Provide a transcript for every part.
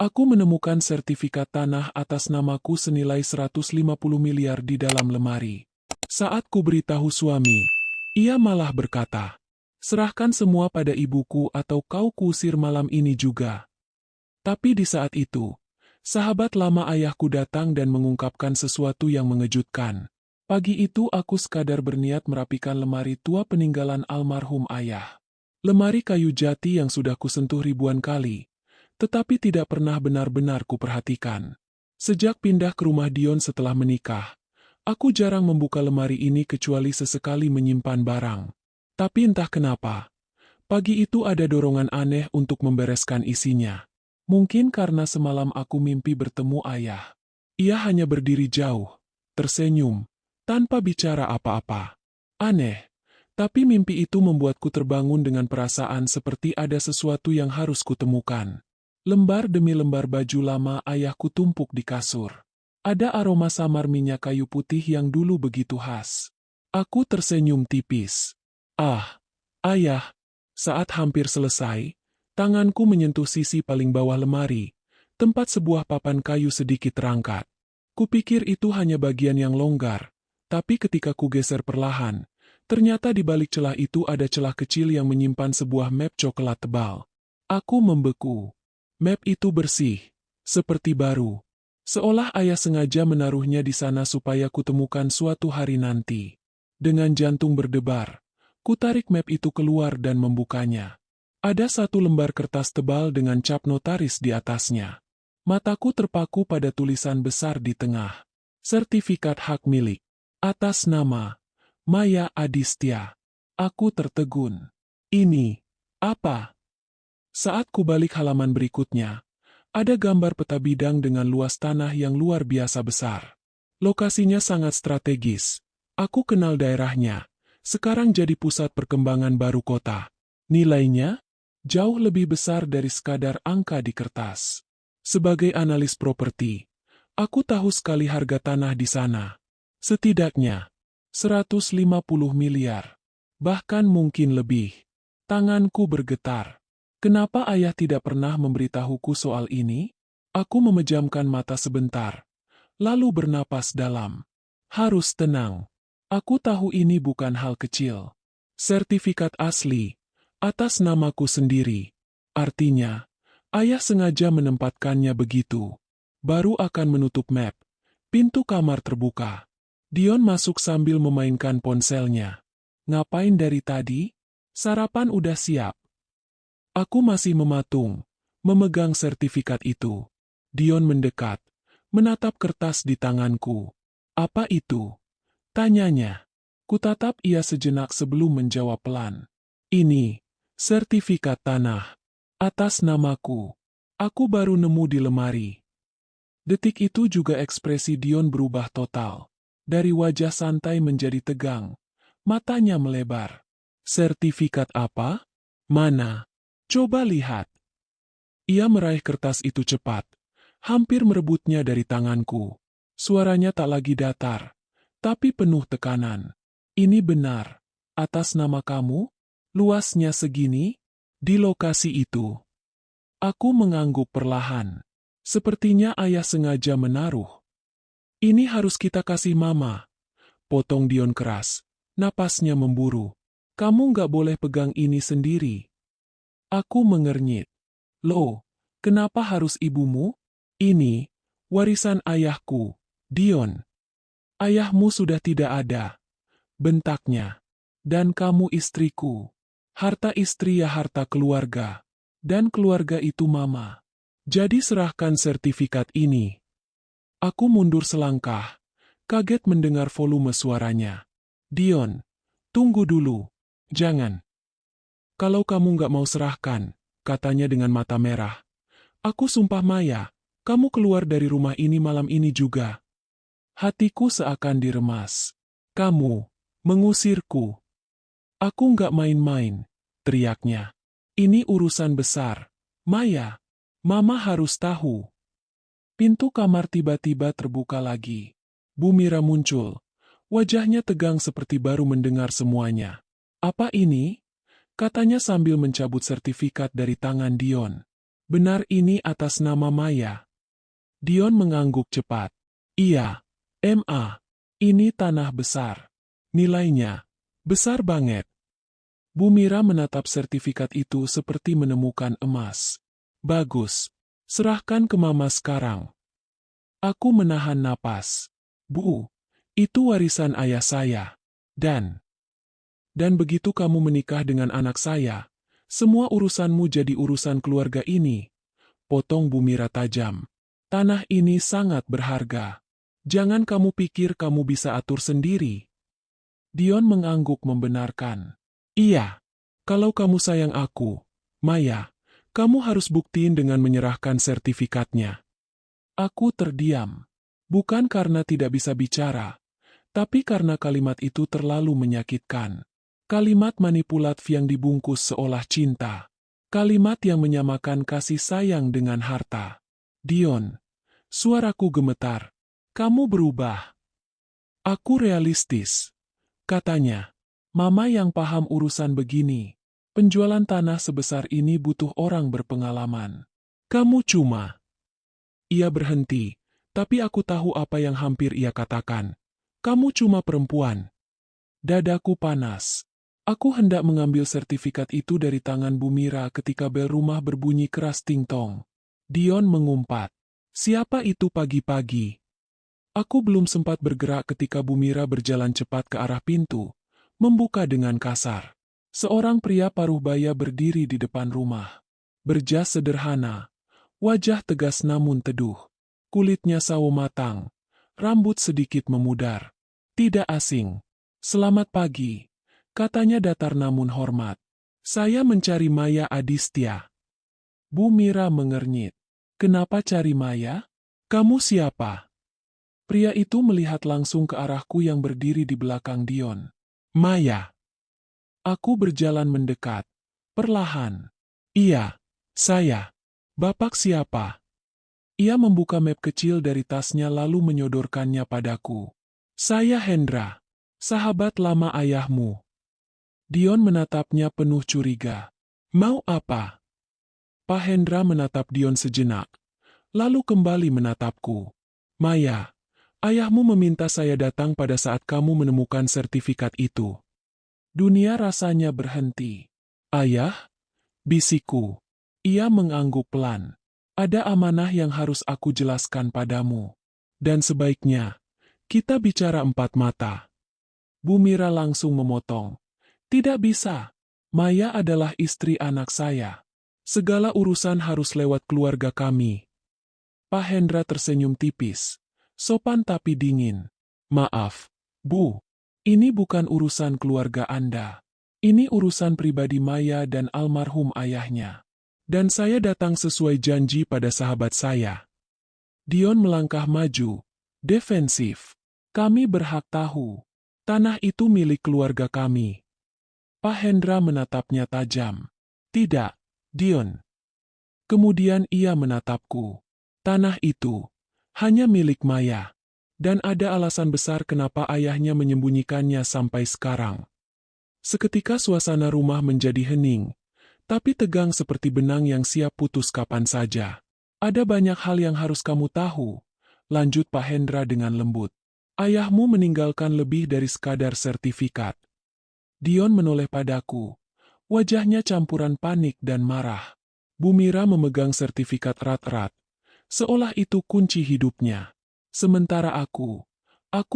Aku menemukan sertifikat tanah atas namaku senilai 150 miliar di dalam lemari. Saat ku beritahu suami, ia malah berkata, "Serahkan semua pada ibuku atau kau kusir malam ini juga." Tapi di saat itu, sahabat lama ayahku datang dan mengungkapkan sesuatu yang mengejutkan. Pagi itu aku sekadar berniat merapikan lemari tua peninggalan almarhum ayah. Lemari kayu jati yang sudah kusentuh ribuan kali, tetapi tidak pernah benar-benar kuperhatikan. Sejak pindah ke rumah Dion setelah menikah, aku jarang membuka lemari ini kecuali sesekali menyimpan barang. Tapi entah kenapa, pagi itu ada dorongan aneh untuk membereskan isinya. Mungkin karena semalam aku mimpi bertemu ayah. Ia hanya berdiri jauh, tersenyum, tanpa bicara apa-apa. Aneh, tapi mimpi itu membuatku terbangun dengan perasaan seperti ada sesuatu yang harus kutemukan. Lembar demi lembar baju lama ayahku tumpuk di kasur. Ada aroma samar minyak kayu putih yang dulu begitu khas. Aku tersenyum tipis. Ah, ayah. Saat hampir selesai, tanganku menyentuh sisi paling bawah lemari, tempat sebuah papan kayu sedikit terangkat. Kupikir itu hanya bagian yang longgar, tapi ketika kugeser perlahan, ternyata di balik celah itu ada celah kecil yang menyimpan sebuah map coklat tebal. Aku membeku. Map itu bersih, seperti baru. Seolah ayah sengaja menaruhnya di sana supaya kutemukan suatu hari nanti. Dengan jantung berdebar, kutarik map itu keluar dan membukanya. Ada satu lembar kertas tebal dengan cap notaris di atasnya. Mataku terpaku pada tulisan besar di tengah. Sertifikat hak milik. Atas nama Maya Adistia. Aku tertegun. Ini apa? Saat kubalik halaman berikutnya, ada gambar peta bidang dengan luas tanah yang luar biasa besar. Lokasinya sangat strategis. Aku kenal daerahnya. Sekarang jadi pusat perkembangan baru kota. Nilainya jauh lebih besar dari sekadar angka di kertas. Sebagai analis properti, aku tahu sekali harga tanah di sana. Setidaknya 150 miliar. Bahkan mungkin lebih. Tanganku bergetar. Kenapa ayah tidak pernah memberitahuku soal ini? Aku memejamkan mata sebentar, lalu bernapas dalam. Harus tenang. Aku tahu ini bukan hal kecil. Sertifikat asli, atas namaku sendiri. Artinya, ayah sengaja menempatkannya begitu. Baru akan menutup map. Pintu kamar terbuka. Dion masuk sambil memainkan ponselnya. Ngapain dari tadi? Sarapan udah siap. Aku masih mematung, memegang sertifikat itu. Dion mendekat, menatap kertas di tanganku. Apa itu? Tanyanya. Kutatap ia sejenak sebelum menjawab pelan. Ini, sertifikat tanah. Atas namaku. Aku baru nemu di lemari. Detik itu juga ekspresi Dion berubah total. Dari wajah santai menjadi tegang. Matanya melebar. Sertifikat apa? Mana? Coba lihat. Ia meraih kertas itu cepat, hampir merebutnya dari tanganku. Suaranya tak lagi datar, tapi penuh tekanan. Ini benar, atas nama kamu? Luasnya segini? Di lokasi itu. Aku mengangguk perlahan. Sepertinya ayah sengaja menaruh. Ini harus kita kasih mama. Potong Dion keras. Napasnya memburu. Kamu nggak boleh pegang ini sendiri. Aku mengernyit. Loh, kenapa harus ibumu? Ini, warisan ayahku, Dion. Ayahmu sudah tidak ada. Bentaknya. Dan kamu istriku. Harta istri ya harta keluarga. Dan keluarga itu mama. Jadi serahkan sertifikat ini. Aku mundur selangkah. Kaget mendengar volume suaranya. Dion, tunggu dulu. Jangan. Kalau kamu nggak mau serahkan, katanya dengan mata merah. Aku sumpah Maya, kamu keluar dari rumah ini malam ini juga. Hatiku seakan diremas. Kamu, mengusirku. Aku nggak main-main, teriaknya. Ini urusan besar. Maya, mama harus tahu. Pintu kamar tiba-tiba terbuka lagi. Bu Mira muncul. Wajahnya tegang seperti baru mendengar semuanya. Apa ini? Katanya sambil mencabut sertifikat dari tangan Dion. Benar ini atas nama Maya. Dion mengangguk cepat. Iya, Ma. Ini tanah besar. Nilainya besar banget. Bu Mira menatap sertifikat itu seperti menemukan emas. Bagus. Serahkan ke Mama sekarang. Aku menahan napas. Bu, itu warisan ayah saya. Dan begitu kamu menikah dengan anak saya, semua urusanmu jadi urusan keluarga ini. Potong Bu Mira tajam. Tanah ini sangat berharga. Jangan kamu pikir kamu bisa atur sendiri. Dion mengangguk membenarkan. Iya, kalau kamu sayang aku, Maya, kamu harus buktiin dengan menyerahkan sertifikatnya. Aku terdiam. Bukan karena tidak bisa bicara, tapi karena kalimat itu terlalu menyakitkan. Kalimat manipulatif yang dibungkus seolah cinta. Kalimat yang menyamakan kasih sayang dengan harta. Dion, suaraku gemetar. Kamu berubah. Aku realistis. Katanya, Mama yang paham urusan begini. Penjualan tanah sebesar ini butuh orang berpengalaman. Kamu cuma. Ia berhenti, tapi aku tahu apa yang hampir ia katakan. Kamu cuma perempuan. Dadaku panas. Aku hendak mengambil sertifikat itu dari tangan Bu Mira ketika bel rumah berbunyi keras ting-tong. Dion mengumpat. Siapa itu pagi-pagi? Aku belum sempat bergerak ketika Bu Mira berjalan cepat ke arah pintu, membuka dengan kasar. Seorang pria paruh baya berdiri di depan rumah. Berjas sederhana, wajah tegas namun teduh. Kulitnya sawo matang, rambut sedikit memudar. Tidak asing. Selamat pagi, katanya datar namun hormat. Saya mencari Maya Adistia. Bu Mira mengernyit. Kenapa cari Maya? Kamu siapa? Pria itu melihat langsung ke arahku yang berdiri di belakang Dion. Maya. Aku berjalan mendekat. Perlahan. Iya, saya. Bapak siapa? Ia membuka map kecil dari tasnya lalu menyodorkannya padaku. Saya Hendra, sahabat lama ayahmu. Dion menatapnya penuh curiga. Mau apa? Pak Hendra menatap Dion sejenak, lalu kembali menatapku. Maya. Ayahmu meminta saya datang pada saat kamu menemukan sertifikat itu. Dunia rasanya berhenti. Ayah? Bisikku. Ia mengangguk pelan. Ada amanah yang harus aku jelaskan padamu. Dan sebaiknya, kita bicara empat mata. Bu Mira langsung memotong. Tidak bisa. Maya adalah istri anak saya. Segala urusan harus lewat keluarga kami. Pak Hendra tersenyum tipis. Sopan tapi dingin. Maaf, Bu. Ini bukan urusan keluarga Anda. Ini urusan pribadi Maya dan almarhum ayahnya. Dan saya datang sesuai janji pada sahabat saya. Dion melangkah maju. Defensif. Kami berhak tahu. Tanah itu milik keluarga kami. Pak Hendra menatapnya tajam. Tidak, Dion. Kemudian ia menatapku. Tanah itu hanya milik Maya. Dan ada alasan besar kenapa ayahnya menyembunyikannya sampai sekarang. Seketika suasana rumah menjadi hening, tapi tegang seperti benang yang siap putus kapan saja. Ada banyak hal yang harus kamu tahu, lanjut Pak Hendra dengan lembut. Ayahmu meninggalkan lebih dari sekadar sertifikat. Dion menoleh padaku. Wajahnya campuran panik dan marah. Bu Mira memegang sertifikat erat-erat. Seolah itu kunci hidupnya. Sementara aku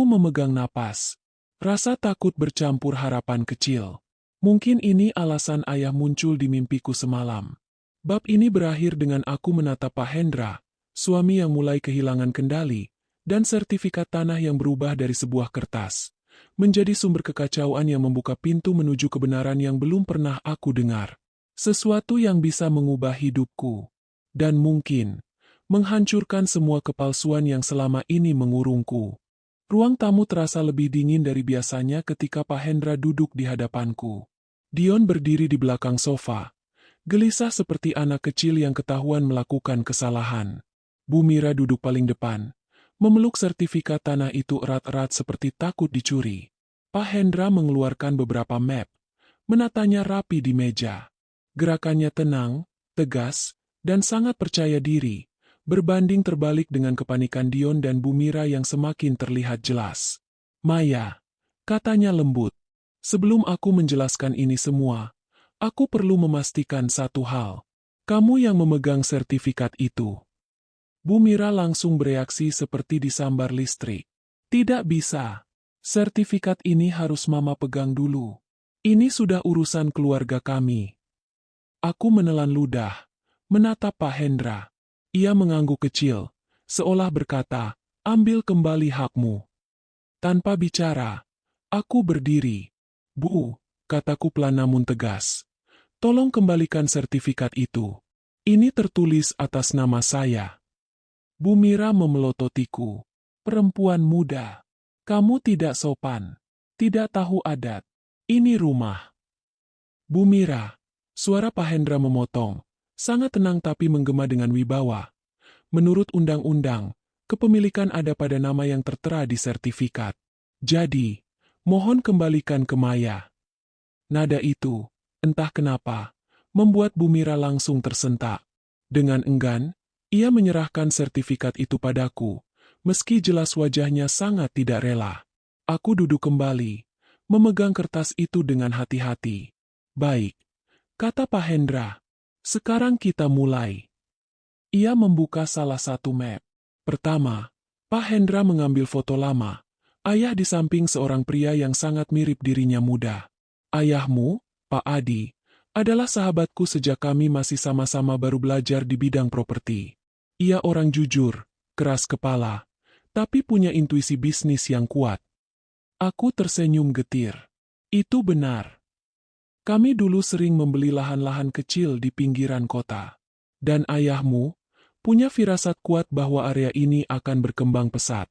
memegang napas. Rasa takut bercampur harapan kecil. Mungkin ini alasan ayah muncul di mimpiku semalam. Bab ini berakhir dengan aku menatap Pak Hendra, suami yang mulai kehilangan kendali, dan sertifikat tanah yang berubah dari sebuah kertas menjadi sumber kekacauan yang membuka pintu menuju kebenaran yang belum pernah aku dengar. Sesuatu yang bisa mengubah hidupku. Dan mungkin menghancurkan semua kepalsuan yang selama ini mengurungku. Ruang tamu terasa lebih dingin dari biasanya ketika Pak Hendra duduk di hadapanku. Dion berdiri di belakang sofa, gelisah seperti anak kecil yang ketahuan melakukan kesalahan. Bu Mira duduk paling depan, memeluk sertifikat tanah itu erat-erat seperti takut dicuri. Pak Hendra mengeluarkan beberapa map, menatanya rapi di meja. Gerakannya tenang, tegas, dan sangat percaya diri, berbanding terbalik dengan kepanikan Dion dan Bu Mira yang semakin terlihat jelas. "Maya," katanya lembut, "sebelum aku menjelaskan ini semua, aku perlu memastikan satu hal. Kamu yang memegang sertifikat itu." Bu Mira langsung bereaksi seperti disambar listrik. "Tidak bisa. Sertifikat ini harus Mama pegang dulu. Ini sudah urusan keluarga kami." Aku menelan ludah, menatap Pak Hendra. Ia mengangguk kecil, seolah berkata, "Ambil kembali hakmu." Tanpa bicara, aku berdiri. "Bu," kataku pelan namun tegas, "tolong kembalikan sertifikat itu. Ini tertulis atas nama saya." Bu Mira memelototiku. "Perempuan muda, kamu tidak sopan, tidak tahu adat. Ini rumah." "Bu Mira," suara Pak Hendra memotong, sangat tenang tapi menggema dengan wibawa. "Menurut undang-undang, kepemilikan ada pada nama yang tertera di sertifikat. Jadi, mohon kembalikan ke Maya." Nada itu, entah kenapa, membuat Bu Mira langsung tersentak. Dengan enggan, ia menyerahkan sertifikat itu padaku, meski jelas wajahnya sangat tidak rela. Aku duduk kembali, memegang kertas itu dengan hati-hati. "Baik," kata Pak Hendra. "Sekarang kita mulai." Ia membuka salah satu map. Pertama, Pak Hendra mengambil foto lama. Ayah di samping seorang pria yang sangat mirip dirinya muda. "Ayahmu, Pak Adi, adalah sahabatku sejak kami masih sama-sama baru belajar di bidang properti. Ia orang jujur, keras kepala, tapi punya intuisi bisnis yang kuat." Aku tersenyum getir. Itu benar. Kami dulu sering membeli lahan-lahan kecil di pinggiran kota. Dan ayahmu punya firasat kuat bahwa area ini akan berkembang pesat.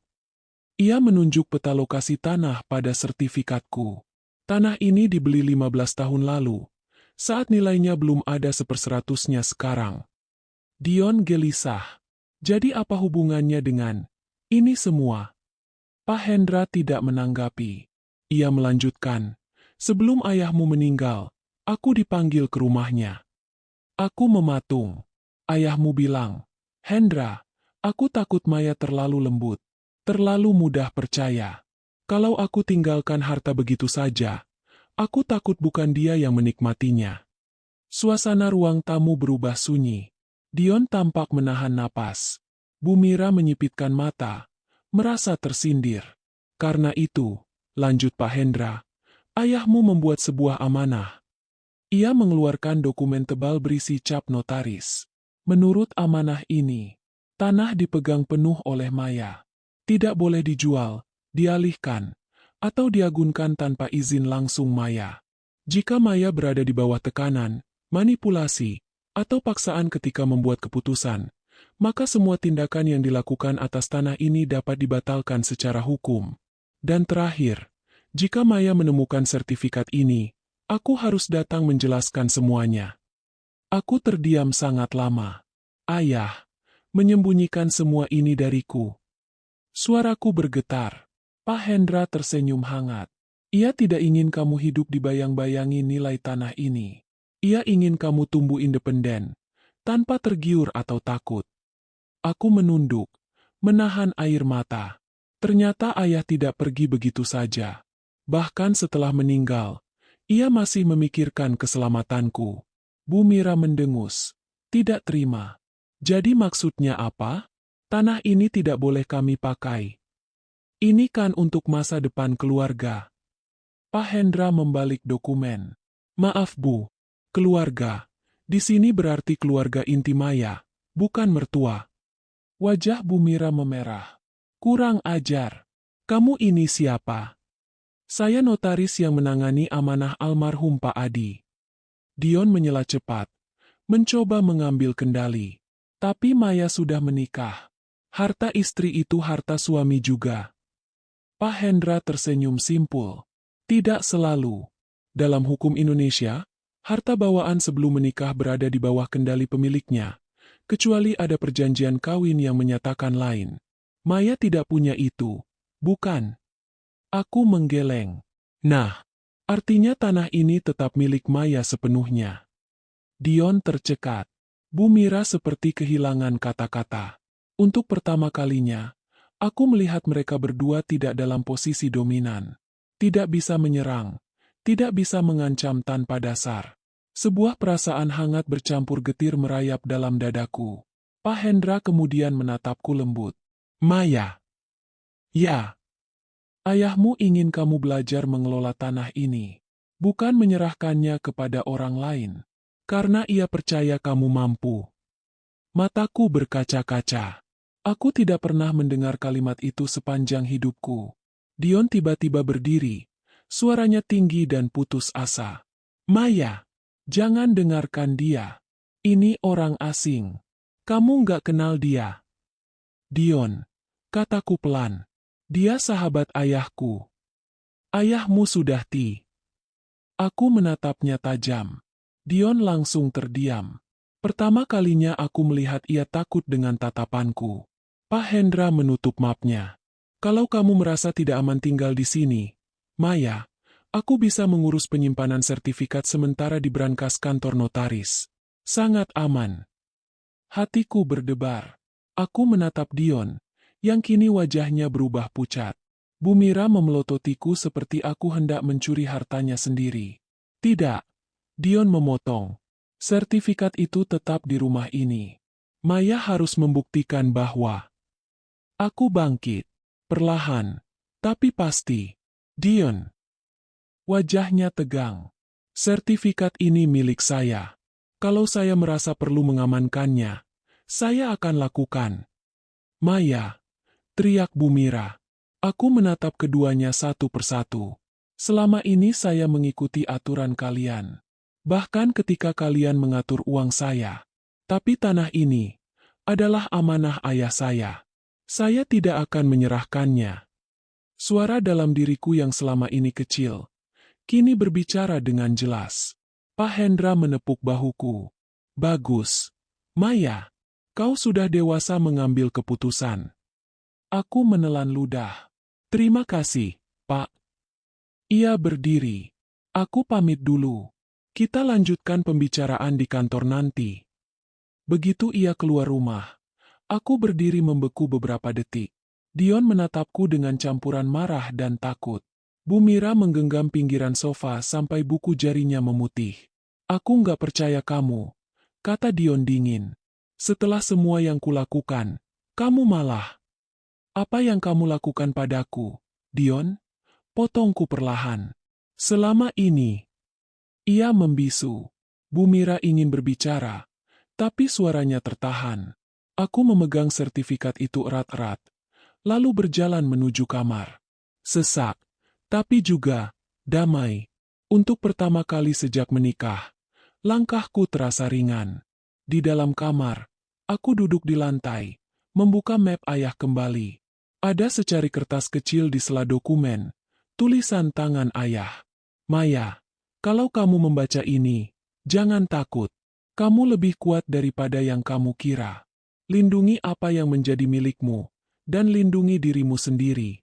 Ia menunjuk peta lokasi tanah pada sertifikatku. Tanah ini dibeli 15 tahun lalu, saat nilainya belum ada 1/100-nya sekarang. Dion gelisah. "Jadi apa hubungannya dengan ini semua?" Pak Hendra tidak menanggapi. Ia melanjutkan, "Sebelum ayahmu meninggal, aku dipanggil ke rumahnya. Aku mematung. Ayahmu bilang, 'Hendra, aku takut Maya terlalu lembut, terlalu mudah percaya. Kalau aku tinggalkan harta begitu saja, aku takut bukan dia yang menikmatinya.'" Suasana ruang tamu berubah sunyi. Dion tampak menahan napas. Bu Mira menyipitkan mata, merasa tersindir. "Karena itu," lanjut Pak Hendra, "ayahmu membuat sebuah amanah." Ia mengeluarkan dokumen tebal berisi cap notaris. "Menurut amanah ini, tanah dipegang penuh oleh Maya. Tidak boleh dijual, dialihkan, atau diagunkan tanpa izin langsung Maya. Jika Maya berada di bawah tekanan, manipulasi, atau paksaan ketika membuat keputusan, maka semua tindakan yang dilakukan atas tanah ini dapat dibatalkan secara hukum. Dan terakhir, jika Maya menemukan sertifikat ini, aku harus datang menjelaskan semuanya." Aku terdiam sangat lama. "Ayah, menyembunyikan semua ini dariku." Suaraku bergetar. Pak Hendra tersenyum hangat. "Ia tidak ingin kamu hidup dibayang-bayangi nilai tanah ini. Ia ingin kamu tumbuh independen, tanpa tergiur atau takut." Aku menunduk, menahan air mata. Ternyata ayah tidak pergi begitu saja. Bahkan setelah meninggal, ia masih memikirkan keselamatanku. Bu Mira mendengus. Tidak terima. "Jadi maksudnya apa? Tanah ini tidak boleh kami pakai. Ini kan untuk masa depan keluarga." Pak Hendra membalik dokumen. "Maaf Bu, keluarga. Di sini berarti keluarga inti Maya, bukan mertua." Wajah Bu Mira memerah. "Kurang ajar. Kamu ini siapa?" "Saya notaris yang menangani amanah almarhum Pak Adi." Dion menyela cepat, mencoba mengambil kendali. "Tapi Maya sudah menikah. Harta istri itu harta suami juga." Pak Hendra tersenyum simpul. "Tidak selalu. Dalam hukum Indonesia, harta bawaan sebelum menikah berada di bawah kendali pemiliknya, kecuali ada perjanjian kawin yang menyatakan lain. Maya tidak punya itu, bukan?" Aku menggeleng. "Nah, artinya tanah ini tetap milik Maya sepenuhnya." Dion tercekat. Bu Mira seperti kehilangan kata-kata. Untuk pertama kalinya, aku melihat mereka berdua tidak dalam posisi dominan. Tidak bisa menyerang, tidak bisa mengancam tanpa dasar. Sebuah perasaan hangat bercampur getir merayap dalam dadaku. Pak Hendra kemudian menatapku lembut. Maya. Ya. Ayahmu ingin kamu belajar mengelola tanah ini. Bukan menyerahkannya kepada orang lain. Karena ia percaya kamu mampu. Mataku berkaca-kaca. Aku tidak pernah mendengar kalimat itu sepanjang hidupku. Dion tiba-tiba berdiri. Suaranya tinggi dan putus asa. Maya, jangan dengarkan dia. Ini orang asing. Kamu nggak kenal dia. Dion, kataku pelan. Dia sahabat ayahku. Ayahmu sudah ti. Aku menatapnya tajam. Dion langsung terdiam. Pertama kalinya aku melihat ia takut dengan tatapanku. Pak Hendra menutup mapnya. Kalau kamu merasa tidak aman tinggal di sini, Maya, aku bisa mengurus penyimpanan sertifikat sementara di brankas kantor notaris. Sangat aman. Hatiku berdebar. Aku menatap Dion, yang kini wajahnya berubah pucat. Bu Mira memelototiku seperti aku hendak mencuri hartanya sendiri. Tidak. Dion memotong. Sertifikat itu tetap di rumah ini. Maya harus membuktikan bahwa aku bangkit. Perlahan. Tapi pasti. Dion. Wajahnya tegang. Sertifikat ini milik saya. Kalau saya merasa perlu mengamankannya, saya akan lakukan. Maya. Teriak Bu Mira. Aku menatap keduanya satu persatu. Selama ini saya mengikuti aturan kalian. Bahkan ketika kalian mengatur uang saya. Tapi tanah ini adalah amanah ayah saya. Saya tidak akan menyerahkannya. Suara dalam diriku yang selama ini kecil, kini berbicara dengan jelas. Pak Hendra menepuk bahuku. Bagus. Maya, kau sudah dewasa mengambil keputusan. Aku menelan ludah. Terima kasih, Pak. Ia berdiri. Aku pamit dulu. Kita lanjutkan pembicaraan di kantor nanti. Begitu ia keluar rumah, aku berdiri membeku beberapa detik. Dion menatapku dengan campuran marah dan takut. Bu Mira menggenggam pinggiran sofa sampai buku jarinya memutih. Aku nggak percaya kamu, kata Dion dingin. Setelah semua yang kulakukan, kamu malah. Apa yang kamu lakukan padaku, Dion? Potongku perlahan. Selama ini. Ia membisu. Bu Mira ingin berbicara, tapi suaranya tertahan. Aku memegang sertifikat itu erat-erat, lalu berjalan menuju kamar. Sesak, tapi juga damai. Untuk pertama kali sejak menikah, langkahku terasa ringan. Di dalam kamar, aku duduk di lantai, membuka map ayah kembali. Ada secari kertas kecil di sela dokumen, tulisan tangan ayah. Maya, kalau kamu membaca ini, jangan takut. Kamu lebih kuat daripada yang kamu kira. Lindungi apa yang menjadi milikmu, dan lindungi dirimu sendiri.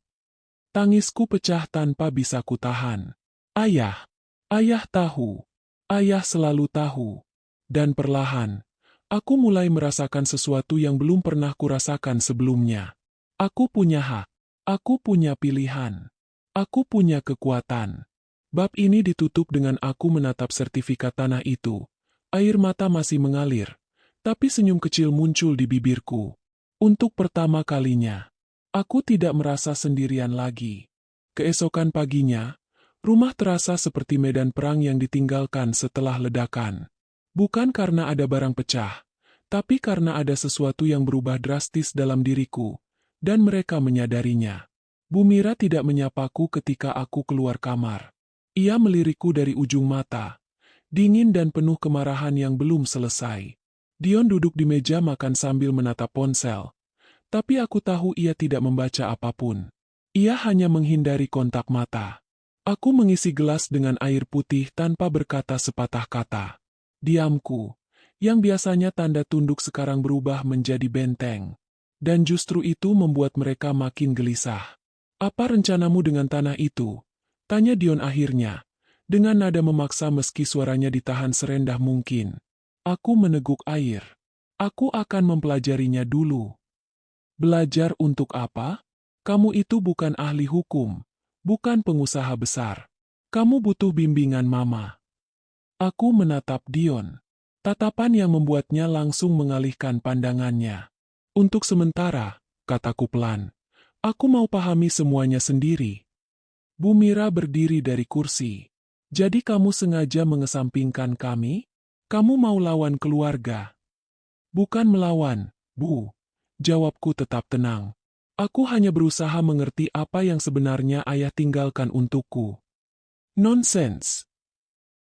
Tangisku pecah tanpa bisa kutahan. Ayah, ayah tahu. Ayah selalu tahu. Dan perlahan, aku mulai merasakan sesuatu yang belum pernah kurasakan sebelumnya. Aku punya hak. Aku punya pilihan. Aku punya kekuatan. Bab ini ditutup dengan aku menatap sertifikat tanah itu. Air mata masih mengalir, tapi senyum kecil muncul di bibirku. Untuk pertama kalinya, aku tidak merasa sendirian lagi. Keesokan paginya, rumah terasa seperti medan perang yang ditinggalkan setelah ledakan. Bukan karena ada barang pecah, tapi karena ada sesuatu yang berubah drastis dalam diriku, dan mereka menyadarinya. Bu Mira tidak menyapaku ketika aku keluar kamar. Ia melirikku dari ujung mata, dingin dan penuh kemarahan yang belum selesai. Dion duduk di meja makan sambil menatap ponsel, tapi aku tahu ia tidak membaca apapun. Ia hanya menghindari kontak mata. Aku mengisi gelas dengan air putih tanpa berkata sepatah kata. Diamku, yang biasanya tanda tunduk sekarang berubah menjadi benteng. Dan justru itu membuat mereka makin gelisah. Apa rencanamu dengan tanah itu? Tanya Dion akhirnya, dengan nada memaksa meski suaranya ditahan serendah mungkin. Aku meneguk air. Aku akan mempelajarinya dulu. Belajar untuk apa? Kamu itu bukan ahli hukum, bukan pengusaha besar. Kamu butuh bimbingan Mama. Aku menatap Dion. Tatapan yang membuatnya langsung mengalihkan pandangannya. Untuk sementara, kataku pelan, aku mau pahami semuanya sendiri. Bu Mira berdiri dari kursi. Jadi kamu sengaja mengesampingkan kami? Kamu mau lawan keluarga? Bukan melawan, Bu. Jawabku tetap tenang. Aku hanya berusaha mengerti apa yang sebenarnya ayah tinggalkan untukku. Nonsens.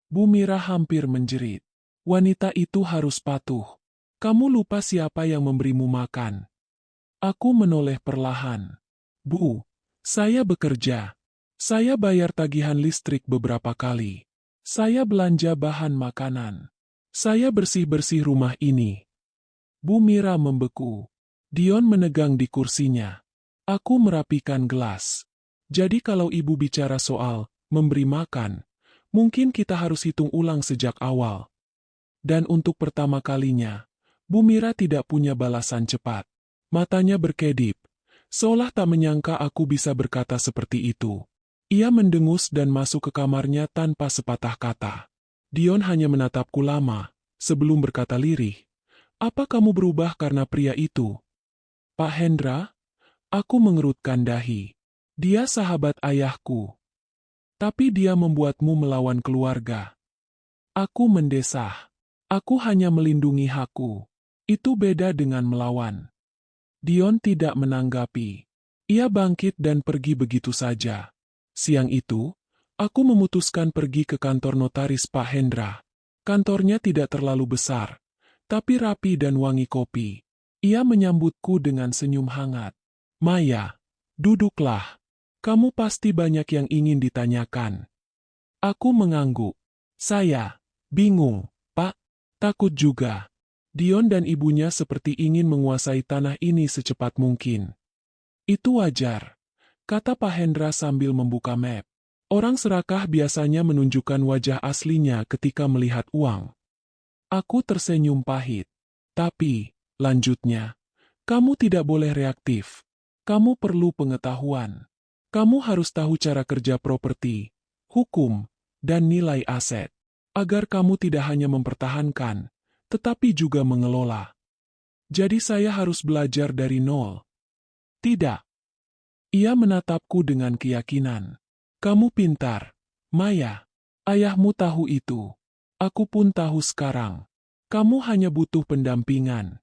Bu Mira hampir menjerit. Wanita itu harus patuh. Kamu lupa siapa yang memberimu makan. Aku menoleh perlahan. Bu, saya bekerja. Saya bayar tagihan listrik beberapa kali. Saya belanja bahan makanan. Saya bersih-bersih rumah ini. Bu Mira membeku. Dion menegang di kursinya. Aku merapikan gelas. Jadi kalau ibu bicara soal memberi makan, mungkin kita harus hitung ulang sejak awal. Dan untuk pertama kalinya, Bu Mira tidak punya balasan cepat. Matanya berkedip, seolah tak menyangka aku bisa berkata seperti itu. Ia mendengus dan masuk ke kamarnya tanpa sepatah kata. Dion hanya menatapku lama, sebelum berkata lirih. Apa kamu berubah karena pria itu? Pak Hendra? Aku mengerutkan dahi. Dia sahabat ayahku. Tapi dia membuatmu melawan keluarga. Aku mendesah. Aku hanya melindungi hakku. Itu beda dengan melawan. Dion tidak menanggapi. Ia bangkit dan pergi begitu saja. Siang itu, aku memutuskan pergi ke kantor notaris Pak Hendra. Kantornya tidak terlalu besar, tapi rapi dan wangi kopi. Ia menyambutku dengan senyum hangat. Maya, duduklah. Kamu pasti banyak yang ingin ditanyakan. Aku mengangguk. Saya bingung, Pak. Takut juga. Dion dan ibunya seperti ingin menguasai tanah ini secepat mungkin. Itu wajar, kata Pak Hendra sambil membuka map. Orang serakah biasanya menunjukkan wajah aslinya ketika melihat uang. Aku tersenyum pahit. Tapi, lanjutnya, kamu tidak boleh reaktif. Kamu perlu pengetahuan. Kamu harus tahu cara kerja properti, hukum, dan nilai aset. Agar kamu tidak hanya mempertahankan, tetapi juga mengelola. Jadi saya harus belajar dari nol. Tidak. Ia menatapku dengan keyakinan. Kamu pintar, Maya. Ayahmu tahu itu. Aku pun tahu sekarang. Kamu hanya butuh pendampingan.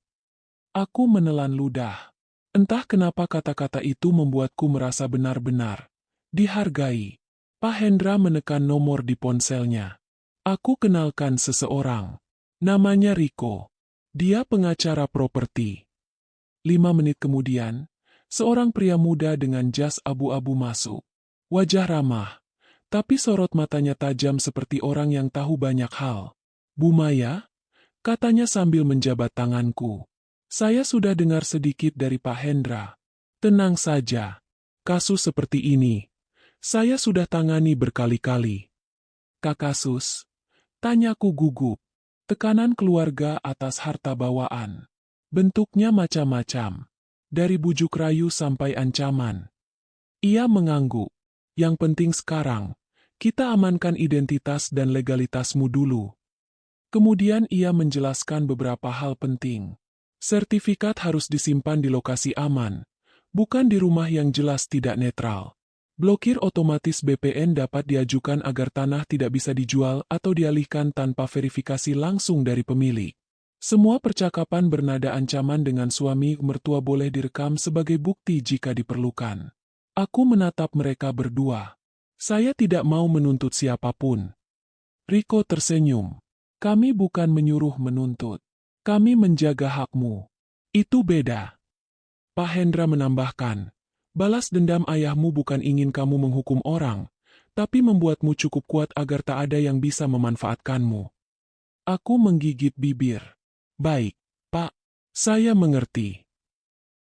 Aku menelan ludah. Entah kenapa kata-kata itu membuatku merasa benar-benar dihargai. Pak Hendra menekan nomor di ponselnya. Aku kenalkan seseorang. Namanya Riko. Dia pengacara properti. 5 menit kemudian, seorang pria muda dengan jas abu-abu masuk. Wajah ramah, tapi sorot matanya tajam seperti orang yang tahu banyak hal. Bu Maya? Katanya sambil menjabat tanganku. Saya sudah dengar sedikit dari Pak Hendra. Tenang saja. Kasus seperti ini, saya sudah tangani berkali-kali. Kasus? Tanyaku gugup. Tekanan keluarga atas harta bawaan. Bentuknya macam-macam. Dari bujuk rayu sampai ancaman. Ia mengangguk. Yang penting sekarang, kita amankan identitas dan legalitasmu dulu. Kemudian ia menjelaskan beberapa hal penting. Sertifikat harus disimpan di lokasi aman, bukan di rumah yang jelas tidak netral. Blokir otomatis BPN dapat diajukan agar tanah tidak bisa dijual atau dialihkan tanpa verifikasi langsung dari pemilik. Semua percakapan bernada ancaman dengan suami mertua boleh direkam sebagai bukti jika diperlukan. Aku menatap mereka berdua. Saya tidak mau menuntut siapapun. Riko tersenyum. Kami bukan menyuruh menuntut. Kami menjaga hakmu. Itu beda. Pak Hendra menambahkan. Balas dendam ayahmu bukan ingin kamu menghukum orang, tapi membuatmu cukup kuat agar tak ada yang bisa memanfaatkanmu. Aku menggigit bibir. Baik, Pak. Saya mengerti.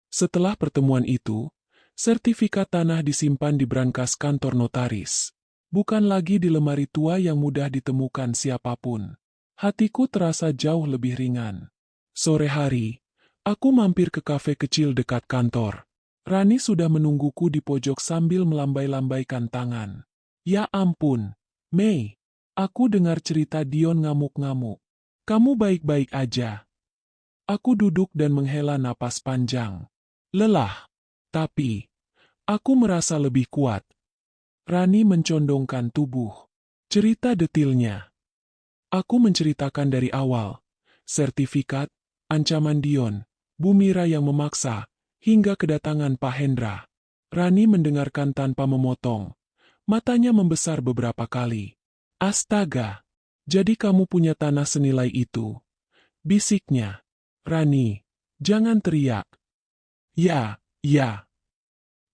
Setelah pertemuan itu, sertifikat tanah disimpan di brankas kantor notaris. Bukan lagi di lemari tua yang mudah ditemukan siapapun. Hatiku terasa jauh lebih ringan. Sore hari, aku mampir ke kafe kecil dekat kantor. Rani sudah menungguku di pojok sambil melambai-lambaikan tangan. Ya ampun, Mei. Aku dengar cerita Dion ngamuk-ngamuk. Kamu baik-baik aja. Aku duduk dan menghela napas panjang. Lelah. Tapi, aku merasa lebih kuat. Rani mencondongkan tubuh. Cerita detilnya. Aku menceritakan dari awal. Sertifikat, ancaman Dion, Bu Mira yang memaksa, hingga kedatangan Pak Hendra. Rani mendengarkan tanpa memotong. Matanya membesar beberapa kali. Astaga! Jadi kamu punya tanah senilai itu? Bisiknya. Rani, jangan teriak. Ya, ya.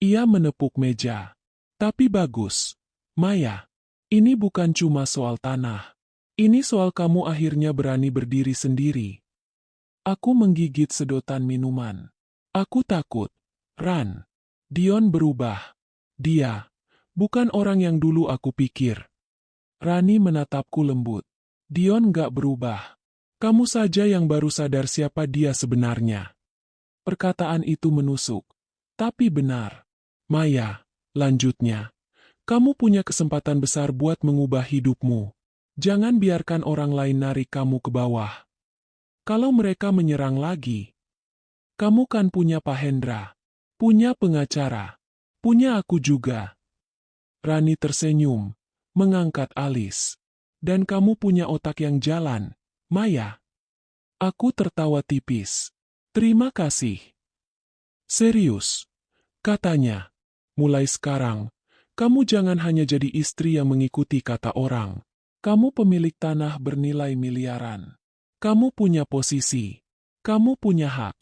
Ia menepuk meja. Tapi bagus. Maya, ini bukan cuma soal tanah. Ini soal kamu akhirnya berani berdiri sendiri. Aku menggigit sedotan minuman. Aku takut. Ran. Dion berubah. Dia bukan orang yang dulu aku pikir. Rani menatapku lembut. Dion gak berubah. Kamu saja yang baru sadar siapa dia sebenarnya. Perkataan itu menusuk. Tapi benar. Maya, lanjutnya. Kamu punya kesempatan besar buat mengubah hidupmu. Jangan biarkan orang lain narik kamu ke bawah. Kalau mereka menyerang lagi, kamu kan punya Pak Hendra. Punya pengacara. Punya aku juga. Rani tersenyum, mengangkat alis. Dan kamu punya otak yang jalan, Maya. Aku tertawa tipis. Terima kasih. Serius, katanya. Mulai sekarang, kamu jangan hanya jadi istri yang mengikuti kata orang. Kamu pemilik tanah bernilai miliaran. Kamu punya posisi. Kamu punya hak.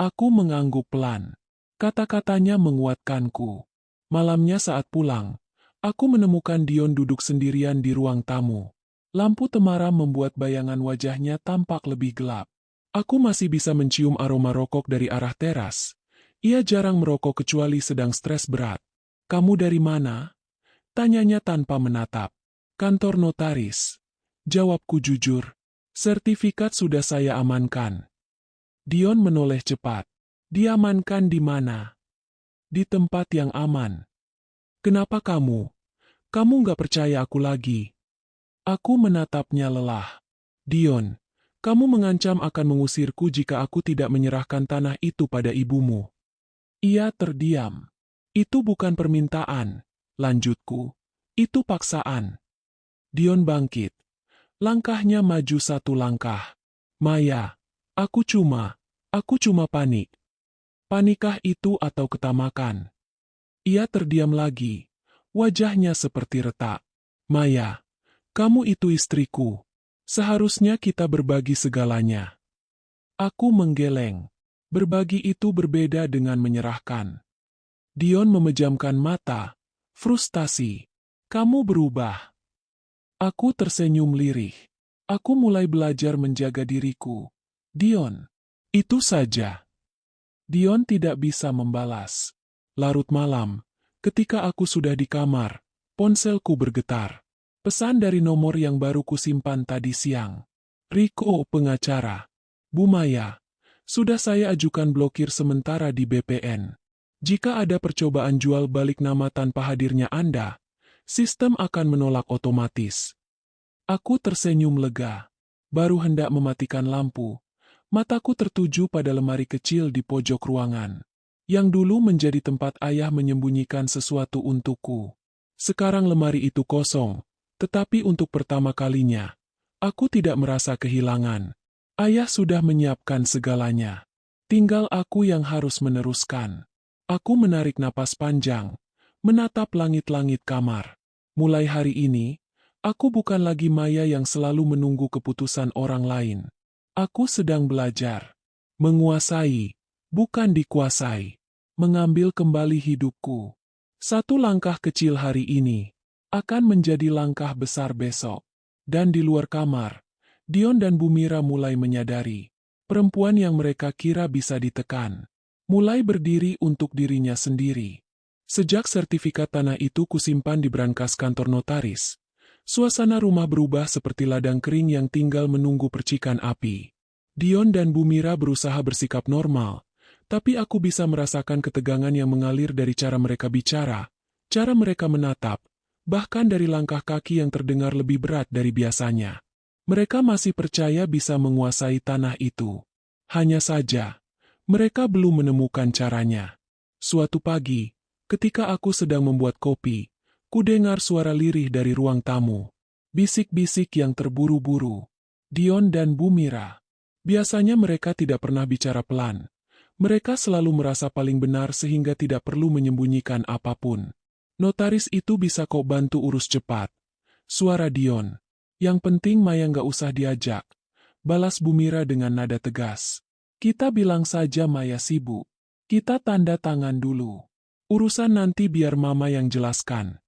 Aku mengangguk pelan. Kata-katanya menguatkanku. Malamnya saat pulang, aku menemukan Dion duduk sendirian di ruang tamu. Lampu temaram membuat bayangan wajahnya tampak lebih gelap. Aku masih bisa mencium aroma rokok dari arah teras. Ia jarang merokok kecuali sedang stres berat. Kamu dari mana? Tanyanya tanpa menatap. Kantor notaris. Jawabku jujur. Sertifikat sudah saya amankan. Dion menoleh cepat. Diamankan di mana? Di tempat yang aman. Kenapa kamu? Kamu nggak percaya aku lagi? Aku menatapnya lelah. Dion, kamu mengancam akan mengusirku jika aku tidak menyerahkan tanah itu pada ibumu. Ia terdiam. Itu bukan permintaan, lanjutku. Itu paksaan. Dion bangkit. Langkahnya maju satu langkah. Maya, aku cuma panik. Panikah itu atau ketamakan? Ia terdiam lagi. Wajahnya seperti retak. Maya, kamu itu istriku. Seharusnya kita berbagi segalanya. Aku menggeleng. Berbagi itu berbeda dengan menyerahkan. Dion memejamkan mata. Frustasi. Kamu berubah. Aku tersenyum lirih. Aku mulai belajar menjaga diriku. Dion. Itu saja. Dion tidak bisa membalas. Larut malam, ketika aku sudah di kamar, ponselku bergetar. Pesan dari nomor yang baru kusimpan tadi siang. Riko, pengacara. Bu Maya, sudah saya ajukan blokir sementara di BPN. Jika ada percobaan jual balik nama tanpa hadirnya Anda, sistem akan menolak otomatis. Aku tersenyum lega. Baru hendak mematikan lampu. Mataku tertuju pada lemari kecil di pojok ruangan, yang dulu menjadi tempat ayah menyembunyikan sesuatu untukku. Sekarang lemari itu kosong, tetapi untuk pertama kalinya, aku tidak merasa kehilangan. Ayah sudah menyiapkan segalanya. Tinggal aku yang harus meneruskan. Aku menarik napas panjang, menatap langit-langit kamar. Mulai hari ini, aku bukan lagi Maya yang selalu menunggu keputusan orang lain. Aku sedang belajar, menguasai, bukan dikuasai, mengambil kembali hidupku. Satu langkah kecil hari ini, akan menjadi langkah besar besok. Dan di luar kamar, Dion dan Bu Mira mulai menyadari, perempuan yang mereka kira bisa ditekan, mulai berdiri untuk dirinya sendiri. Sejak sertifikat tanah itu kusimpan di brankas kantor notaris, suasana rumah berubah seperti ladang kering yang tinggal menunggu percikan api. Dion dan Bu Mira berusaha bersikap normal, tapi aku bisa merasakan ketegangan yang mengalir dari cara mereka bicara, cara mereka menatap, bahkan dari langkah kaki yang terdengar lebih berat dari biasanya. Mereka masih percaya bisa menguasai tanah itu. Hanya saja, mereka belum menemukan caranya. Suatu pagi, ketika aku sedang membuat kopi, ku dengar suara lirih dari ruang tamu. Bisik-bisik yang terburu-buru. Dion dan Bu Mira. Biasanya mereka tidak pernah bicara pelan. Mereka selalu merasa paling benar sehingga tidak perlu menyembunyikan apapun. Notaris itu bisa kok bantu urus cepat. Suara Dion. Yang penting Maya nggak usah diajak. Balas Bu Mira dengan nada tegas. Kita bilang saja Maya sibuk. Kita tanda tangan dulu. Urusan nanti biar Mama yang jelaskan.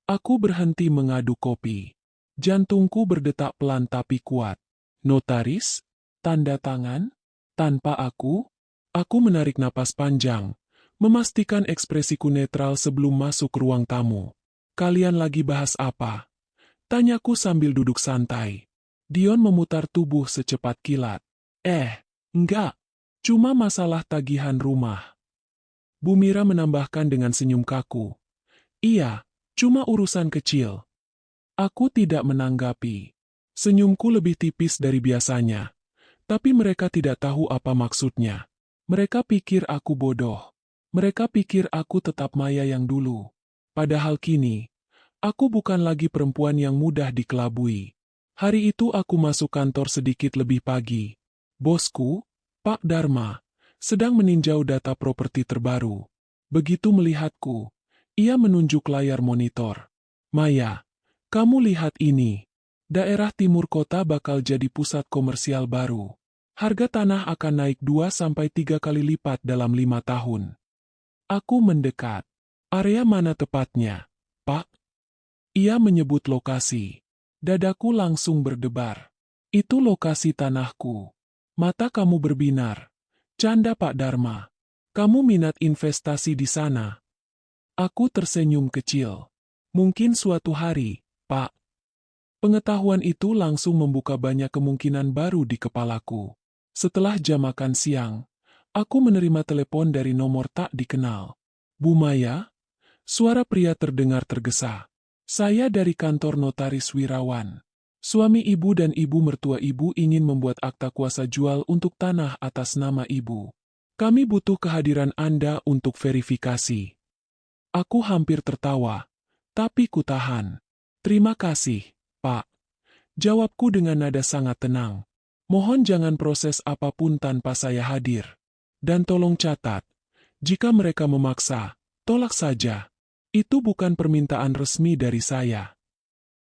Aku berhenti mengaduk kopi. Jantungku berdetak pelan tapi kuat. Notaris? Tanda tangan? Tanpa aku? Aku menarik napas panjang, memastikan ekspresiku netral sebelum masuk ruang tamu. Kalian lagi bahas apa? Tanyaku sambil duduk santai. Dion memutar tubuh secepat kilat. Enggak. Cuma masalah tagihan rumah. Bu Mira menambahkan dengan senyum kaku. Iya, cuma urusan kecil. Aku tidak menanggapi. Senyumku lebih tipis dari biasanya. Tapi mereka tidak tahu apa maksudnya. Mereka pikir aku bodoh. Mereka pikir aku tetap Maya yang dulu. Padahal kini, aku bukan lagi perempuan yang mudah dikelabui. Hari itu aku masuk kantor sedikit lebih pagi. Bosku, Pak Dharma, sedang meninjau data properti terbaru. Begitu melihatku, ia menunjuk layar monitor. Maya, kamu lihat ini. Daerah timur kota bakal jadi pusat komersial baru. Harga tanah akan naik 2-3 kali lipat dalam 5 tahun. Aku mendekat. Area mana tepatnya, Pak? Ia menyebut lokasi. Dadaku langsung berdebar. Itu lokasi tanahku. Mata kamu berbinar. Canda Pak Dharma. Kamu minat investasi di sana? Aku tersenyum kecil. Mungkin suatu hari, Pak. Pengetahuan itu langsung membuka banyak kemungkinan baru di kepalaku. Setelah jam makan siang, aku menerima telepon dari nomor tak dikenal. Bu Maya? Suara pria terdengar tergesa. Saya dari kantor notaris Wirawan. Suami ibu dan ibu mertua ibu ingin membuat akta kuasa jual untuk tanah atas nama ibu. Kami butuh kehadiran Anda untuk verifikasi. Aku hampir tertawa, tapi kutahan. Terima kasih, Pak. Jawabku dengan nada sangat tenang. Mohon jangan proses apapun tanpa saya hadir. Dan tolong catat, jika mereka memaksa, tolak saja. Itu bukan permintaan resmi dari saya.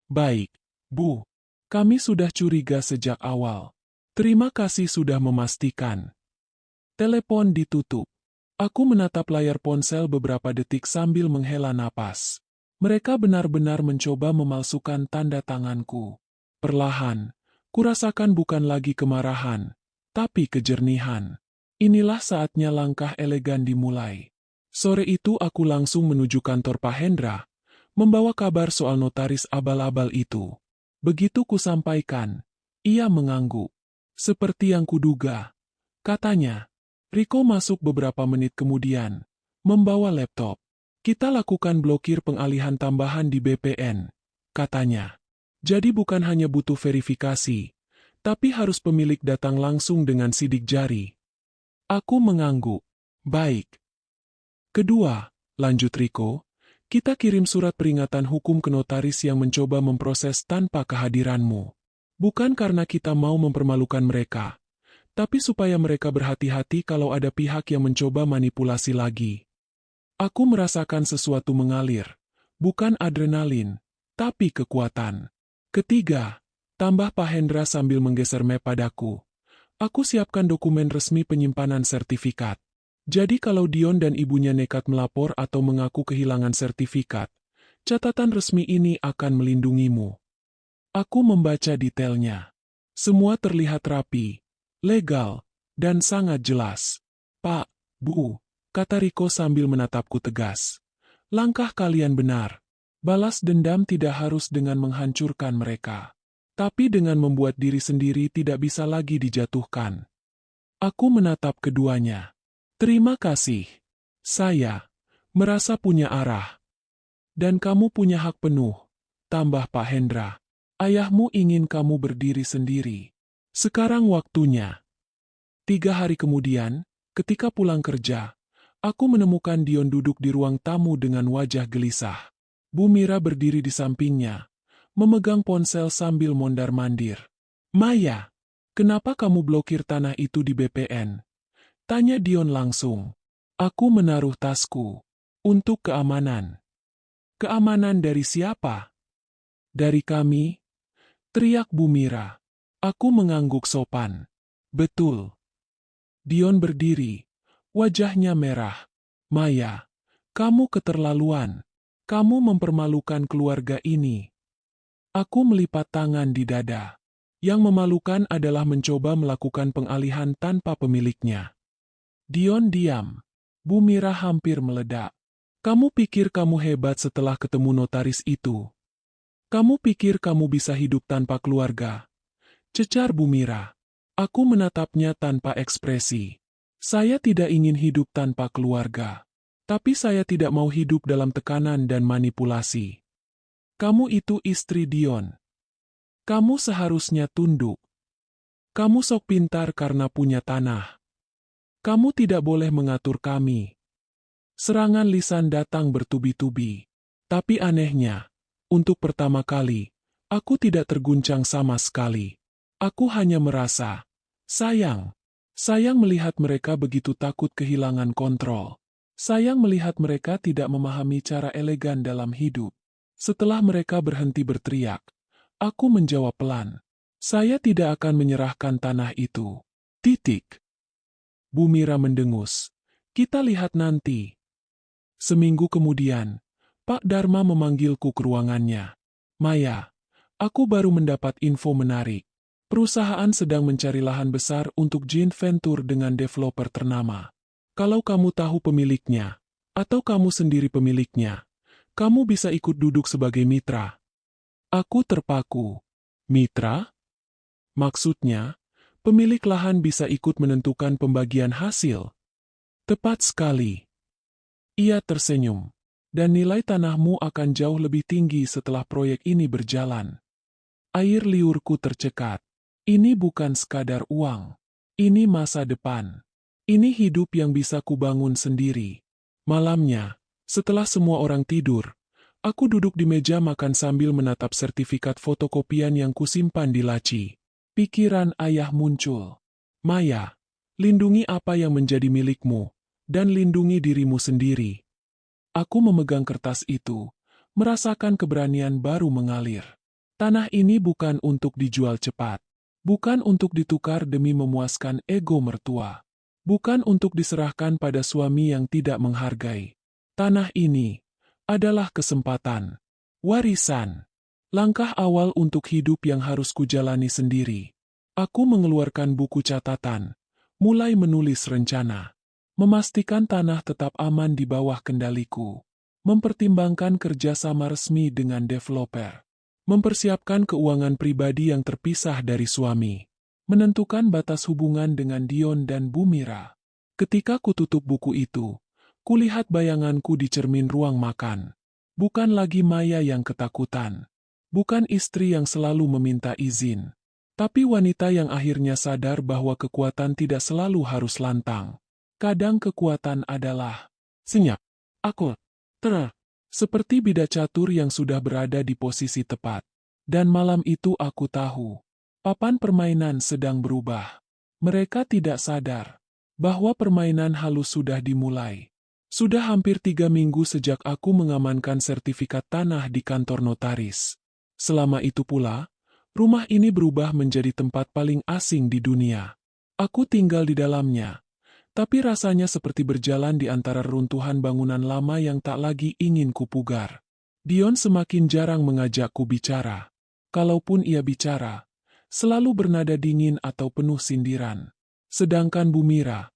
Baik, Bu. Kami sudah curiga sejak awal. Terima kasih sudah memastikan. Telepon ditutup. Aku menatap layar ponsel beberapa detik sambil menghela napas. Mereka benar-benar mencoba memalsukan tanda tanganku. Perlahan, kurasakan bukan lagi kemarahan, tapi kejernihan. Inilah saatnya langkah elegan dimulai. Sore itu aku langsung menuju kantor Pak Hendra, membawa kabar soal notaris abal-abal itu. Begitu kusampaikan, ia mengangguk. Seperti yang kuduga. Katanya, Riko masuk beberapa menit kemudian, membawa laptop. Kita lakukan blokir pengalihan tambahan di BPN, katanya. Jadi bukan hanya butuh verifikasi, tapi harus pemilik datang langsung dengan sidik jari. Aku mengangguk. Baik. Kedua, lanjut Riko, kita kirim surat peringatan hukum ke notaris yang mencoba memproses tanpa kehadiranmu. Bukan karena kita mau mempermalukan mereka, tapi supaya mereka berhati-hati kalau ada pihak yang mencoba manipulasi lagi. Aku merasakan sesuatu mengalir, bukan adrenalin, tapi kekuatan. Ketiga, tambah Pak Hendra sambil menggeser map padaku. Aku siapkan dokumen resmi penyimpanan sertifikat. Jadi kalau Dion dan ibunya nekat melapor atau mengaku kehilangan sertifikat, catatan resmi ini akan melindungimu. Aku membaca detailnya. Semua terlihat rapi, legal, dan sangat jelas. Pak, Bu, kata Riko sambil menatapku tegas. Langkah kalian benar. Balas dendam tidak harus dengan menghancurkan mereka. Tapi dengan membuat diri sendiri tidak bisa lagi dijatuhkan. Aku menatap keduanya. Terima kasih. Saya merasa punya arah. Dan kamu punya hak penuh, tambah Pak Hendra. Ayahmu ingin kamu berdiri sendiri. Sekarang waktunya. 3 hari kemudian, ketika pulang kerja, aku menemukan Dion duduk di ruang tamu dengan wajah gelisah. Bu Mira berdiri di sampingnya, memegang ponsel sambil mondar-mandir. Maya, kenapa kamu blokir tanah itu di BPN? Tanya Dion langsung. Aku menaruh tasku. Untuk keamanan. Keamanan dari siapa? Dari kami? Teriak Bu Mira. Aku mengangguk sopan. Betul. Dion berdiri. Wajahnya merah. Maya, kamu keterlaluan. Kamu mempermalukan keluarga ini. Aku melipat tangan di dada. Yang memalukan adalah mencoba melakukan pengalihan tanpa pemiliknya. Dion diam. Bu Mira hampir meledak. Kamu pikir kamu hebat setelah ketemu notaris itu? Kamu pikir kamu bisa hidup tanpa keluarga? Cecar Bu Mira. Aku menatapnya tanpa ekspresi. Saya tidak ingin hidup tanpa keluarga. Tapi saya tidak mau hidup dalam tekanan dan manipulasi. Kamu itu istri Dion. Kamu seharusnya tunduk. Kamu sok pintar karena punya tanah. Kamu tidak boleh mengatur kami. Serangan lisan datang bertubi-tubi. Tapi anehnya, untuk pertama kali, aku tidak terguncang sama sekali. Aku hanya merasa, sayang. Sayang melihat mereka begitu takut kehilangan kontrol. Sayang melihat mereka tidak memahami cara elegan dalam hidup. Setelah mereka berhenti berteriak, aku menjawab pelan. Saya tidak akan menyerahkan tanah itu. Titik. Bu Mira mendengus. Kita lihat nanti. Seminggu kemudian, Pak Dharma memanggilku ke ruangannya. Maya, aku baru mendapat info menarik. Perusahaan sedang mencari lahan besar untuk joint venture dengan developer ternama. Kalau kamu tahu pemiliknya, atau kamu sendiri pemiliknya, kamu bisa ikut duduk sebagai mitra. Aku terpaku. Mitra? Maksudnya, pemilik lahan bisa ikut menentukan pembagian hasil. Tepat sekali. Ia tersenyum. Dan nilai tanahmu akan jauh lebih tinggi setelah proyek ini berjalan. Air liurku tercekat. Ini bukan sekadar uang. Ini masa depan. Ini hidup yang bisa kubangun sendiri. Malamnya, setelah semua orang tidur, aku duduk di meja makan sambil menatap sertifikat fotokopian yang kusimpan di laci. Pikiran ayah muncul. Maya, lindungi apa yang menjadi milikmu. Dan lindungi dirimu sendiri. Aku memegang kertas itu, merasakan keberanian baru mengalir. Tanah ini bukan untuk dijual cepat. Bukan untuk ditukar demi memuaskan ego mertua. Bukan untuk diserahkan pada suami yang tidak menghargai. Tanah ini adalah kesempatan. Warisan. Langkah awal untuk hidup yang harus kujalani sendiri. Aku mengeluarkan buku catatan, mulai menulis rencana. Memastikan tanah tetap aman di bawah kendaliku. Mempertimbangkan kerjasama resmi dengan developer. Mempersiapkan keuangan pribadi yang terpisah dari suami. Menentukan batas hubungan dengan Dion dan Bu Mira. Ketika kututup buku itu, kulihat bayanganku di cermin ruang makan. Bukan lagi Maya yang ketakutan. Bukan istri yang selalu meminta izin. Tapi wanita yang akhirnya sadar bahwa kekuatan tidak selalu harus lantang. Kadang kekuatan adalah senyap. Aku seperti bidak catur yang sudah berada di posisi tepat. Dan malam itu aku tahu, papan permainan sedang berubah. Mereka tidak sadar bahwa permainan halus sudah dimulai. Sudah hampir 3 minggu sejak aku mengamankan sertifikat tanah di kantor notaris. Selama itu pula, rumah ini berubah menjadi tempat paling asing di dunia. Aku tinggal di dalamnya. Tapi rasanya seperti berjalan di antara runtuhan bangunan lama yang tak lagi ingin kupugar. Dion semakin jarang mengajakku bicara. Kalaupun ia bicara, selalu bernada dingin atau penuh sindiran. Sedangkan Bu Mira,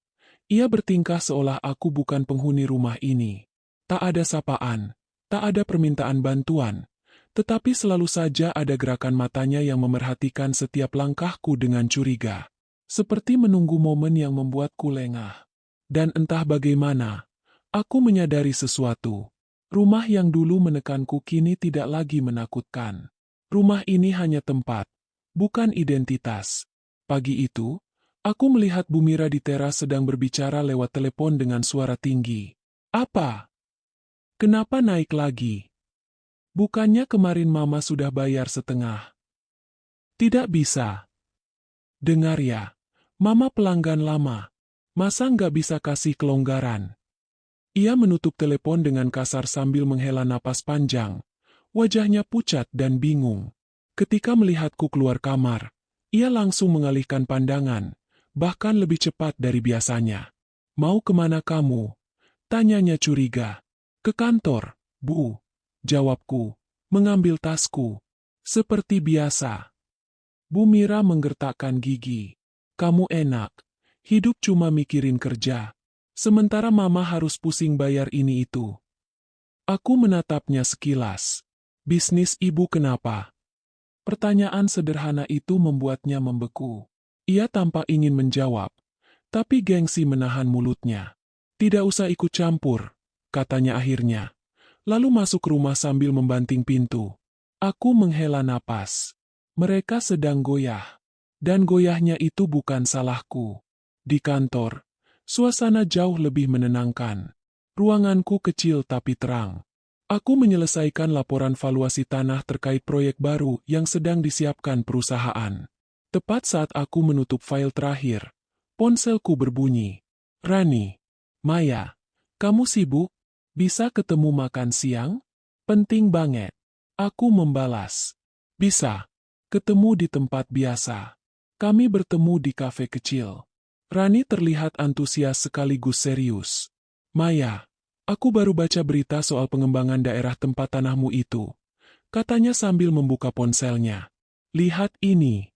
ia bertingkah seolah aku bukan penghuni rumah ini. Tak ada sapaan, tak ada permintaan bantuan, Tetapi selalu saja ada gerakan matanya yang memerhatikan setiap langkahku dengan curiga. Seperti menunggu momen yang membuatku lengah. Dan entah bagaimana, aku menyadari sesuatu. Rumah yang dulu menekanku kini tidak lagi menakutkan. Rumah ini hanya tempat, bukan identitas. Pagi itu, aku melihat Bu Mira di teras sedang berbicara lewat telepon dengan suara tinggi. Apa? Kenapa naik lagi? Bukannya kemarin Mama sudah bayar setengah? Tidak bisa. Dengar ya, Mama pelanggan lama. Masa nggak bisa kasih kelonggaran? Ia menutup telepon dengan kasar sambil menghela napas panjang. Wajahnya pucat dan bingung. Ketika melihatku keluar kamar, ia langsung mengalihkan pandangan, bahkan lebih cepat dari biasanya. Mau kemana kamu? Tanyanya curiga. Ke kantor, Bu. Jawabku, mengambil tasku. Seperti biasa. Bu Mira menggertakkan gigi. Kamu enak. Hidup cuma mikirin kerja. Sementara Mama harus pusing bayar ini itu. Aku menatapnya sekilas. Bisnis ibu kenapa? Pertanyaan sederhana itu membuatnya membeku. Ia tampak ingin menjawab, tapi gengsi menahan mulutnya. Tidak usah ikut campur, katanya akhirnya. Lalu masuk rumah sambil membanting pintu. Aku menghela napas. Mereka sedang goyah. Dan goyahnya itu bukan salahku. Di kantor, suasana jauh lebih menenangkan. Ruanganku kecil tapi terang. Aku menyelesaikan laporan valuasi tanah terkait proyek baru yang sedang disiapkan perusahaan. Tepat saat aku menutup file terakhir, ponselku berbunyi. Rani, Maya, kamu sibuk? Bisa ketemu makan siang? Penting banget. Aku membalas. Bisa. Ketemu di tempat biasa. Kami bertemu di kafe kecil. Rani terlihat antusias sekaligus serius. Maya, aku baru baca berita soal pengembangan daerah tempat tanahmu itu. Katanya sambil membuka ponselnya. Lihat ini.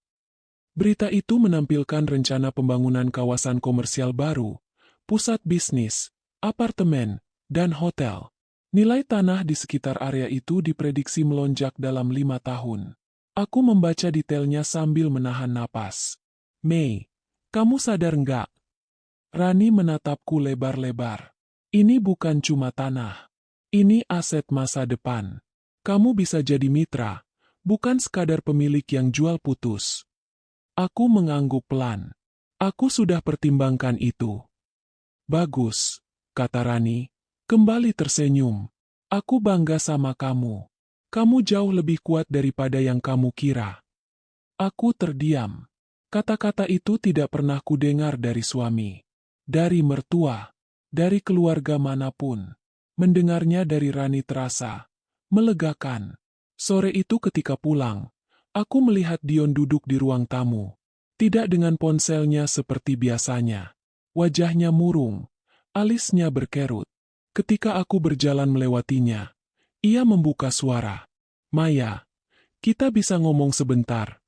Berita itu menampilkan rencana pembangunan kawasan komersial baru, pusat bisnis, apartemen, dan hotel. Nilai tanah di sekitar area itu diprediksi melonjak dalam 5 tahun. Aku membaca detailnya sambil menahan napas. Mei, kamu sadar nggak? Rani menatapku lebar-lebar. Ini bukan cuma tanah. Ini aset masa depan. Kamu bisa jadi mitra, bukan sekadar pemilik yang jual putus. Aku mengangguk pelan. Aku sudah pertimbangkan itu. Bagus, kata Rani, kembali tersenyum. Aku bangga sama kamu. Kamu jauh lebih kuat daripada yang kamu kira. Aku terdiam. Kata-kata itu tidak pernah kudengar dari suami. Dari mertua. Dari keluarga manapun. Mendengarnya dari Rani terasa melegakan. Sore itu ketika pulang, aku melihat Dion duduk di ruang tamu. Tidak dengan ponselnya seperti biasanya. Wajahnya murung. Alisnya berkerut. Ketika aku berjalan melewatinya, ia membuka suara. Maya, kita bisa ngomong sebentar.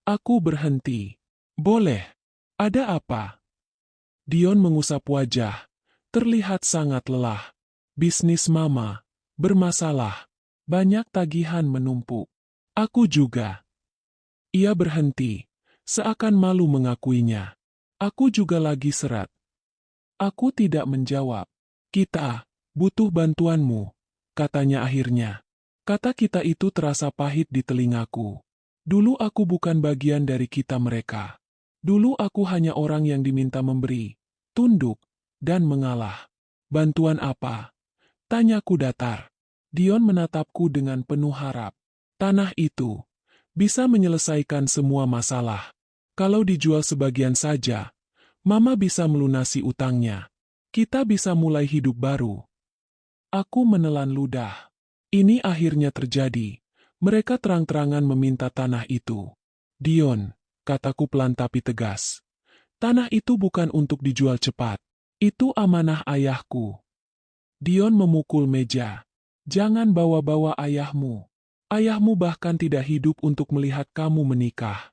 Aku berhenti. Boleh. Ada apa? Dion mengusap wajah. Terlihat sangat lelah. Bisnis Mama bermasalah. Banyak tagihan menumpuk. Aku juga. Ia berhenti. Seakan malu mengakuinya. Aku juga lagi seret. Aku tidak menjawab. Kita butuh bantuanmu, katanya akhirnya. Kata kita itu terasa pahit di telingaku. Dulu aku bukan bagian dari kita mereka. Dulu aku hanya orang yang diminta memberi, tunduk, dan mengalah. Bantuan apa? Tanyaku datar. Dion menatapku dengan penuh harap. Tanah itu bisa menyelesaikan semua masalah. Kalau dijual sebagian saja, Mama bisa melunasi utangnya. Kita bisa mulai hidup baru. Aku menelan ludah. Ini akhirnya terjadi. Mereka terang-terangan meminta tanah itu. Dion, kataku pelan tapi tegas. Tanah itu bukan untuk dijual cepat. Itu amanah ayahku. Dion memukul meja. Jangan bawa-bawa ayahmu. Ayahmu bahkan tidak hidup untuk melihat kamu menikah.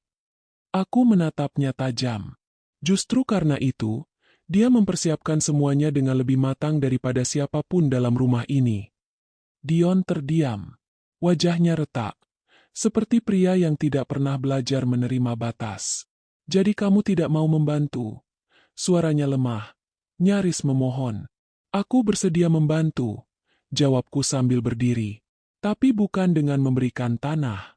Aku menatapnya tajam. Justru karena itu, dia mempersiapkan semuanya dengan lebih matang daripada siapapun dalam rumah ini. Dion terdiam. Wajahnya retak, seperti pria yang tidak pernah belajar menerima batas. Jadi kamu tidak mau membantu? Suaranya lemah, nyaris memohon. Aku bersedia membantu, jawabku sambil berdiri. Tapi bukan dengan memberikan tanah.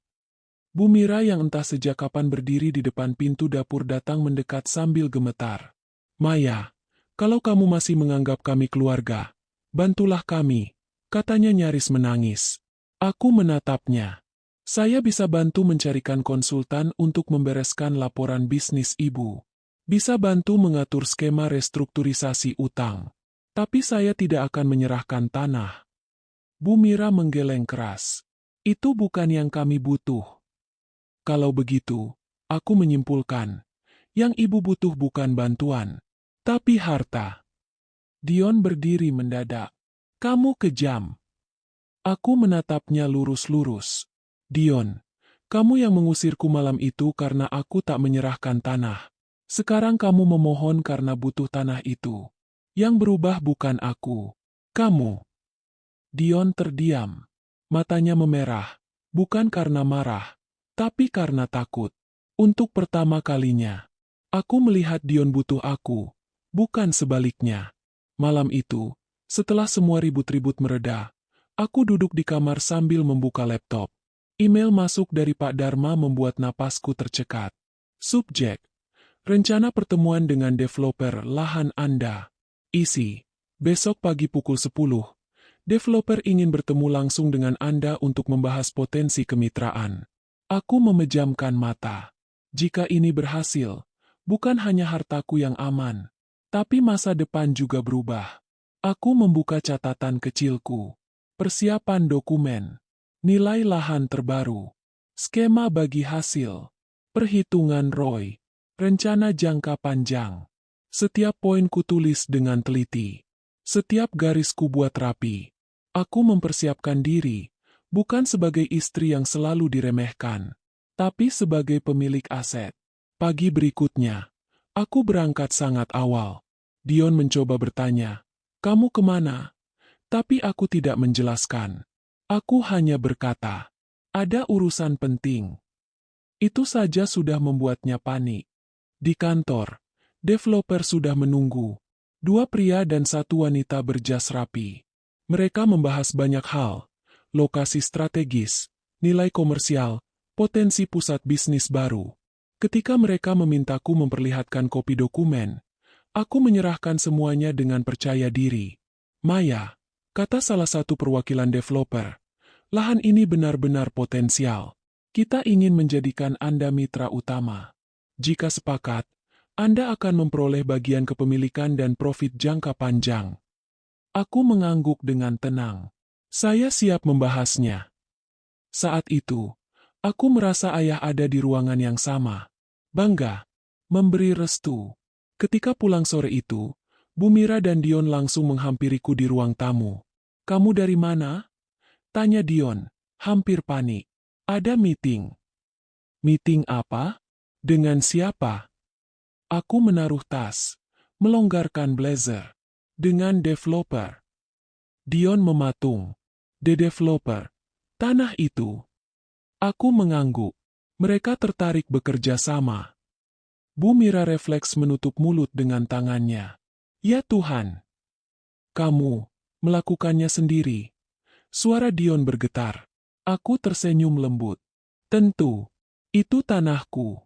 Bu Mira yang entah sejak kapan berdiri di depan pintu dapur datang mendekat sambil gemetar. Maya, kalau kamu masih menganggap kami keluarga, bantulah kami, katanya nyaris menangis. Aku menatapnya. Saya bisa bantu mencarikan konsultan untuk membereskan laporan bisnis ibu. Bisa bantu mengatur skema restrukturisasi utang. Tapi saya tidak akan menyerahkan tanah. Bu Mira menggeleng keras. Itu bukan yang kami butuh. Kalau begitu, aku menyimpulkan, yang ibu butuh bukan bantuan, tapi harta. Dion berdiri mendadak. Kamu kejam. Aku menatapnya lurus-lurus. Dion, kamu yang mengusirku malam itu karena aku tak menyerahkan tanah. Sekarang kamu memohon karena butuh tanah itu. Yang berubah bukan aku, kamu. Dion terdiam. Matanya memerah, bukan karena marah, tapi karena takut. Untuk pertama kalinya, aku melihat Dion butuh aku, bukan sebaliknya. Malam itu, setelah semua ribut-ribut mereda, aku duduk di kamar sambil membuka laptop. Email masuk dari Pak Dharma membuat napasku tercekat. Subjek: rencana pertemuan dengan developer lahan Anda. Isi: besok pagi pukul 10. Developer ingin bertemu langsung dengan Anda untuk membahas potensi kemitraan. Aku memejamkan mata. Jika ini berhasil, bukan hanya hartaku yang aman, tapi masa depan juga berubah. Aku membuka catatan kecilku. Persiapan dokumen. Nilai lahan terbaru. Skema bagi hasil. Perhitungan ROI. Rencana jangka panjang. Setiap poin kutulis dengan teliti. Setiap garis kubuat rapi. Aku mempersiapkan diri, bukan sebagai istri yang selalu diremehkan, tapi sebagai pemilik aset. Pagi berikutnya, aku berangkat sangat awal. Dion mencoba bertanya, "Kamu kemana?" Tapi aku tidak menjelaskan. Aku hanya berkata, "Ada urusan penting." Itu saja sudah membuatnya panik. Di kantor, developer sudah menunggu. 2 pria dan 1 wanita berjas rapi. Mereka membahas banyak hal, lokasi strategis, nilai komersial, potensi pusat bisnis baru. Ketika mereka memintaku memperlihatkan kopi dokumen, aku menyerahkan semuanya dengan percaya diri. "Maya," kata salah satu perwakilan developer, "lahan ini benar-benar potensial. Kita ingin menjadikan Anda mitra utama. Jika sepakat, Anda akan memperoleh bagian kepemilikan dan profit jangka panjang." Aku mengangguk dengan tenang. Saya siap membahasnya. Saat itu, aku merasa ayah ada di ruangan yang sama. Bangga. Memberi restu. Ketika pulang sore itu, Bu Mira dan Dion langsung menghampiriku di ruang tamu. "Kamu dari mana?" tanya Dion, hampir panik. "Ada meeting." "Meeting apa? Dengan siapa?" Aku menaruh tas, melonggarkan blazer. "Dengan developer." Dion mematung. "The developer? Tanah itu?" Aku mengangguk. Mereka tertarik bekerja sama. Bu Mira refleks menutup mulut dengan tangannya. "Ya Tuhan. Kamu melakukannya sendiri." Suara Dion bergetar. Aku tersenyum lembut. "Tentu. Itu tanahku."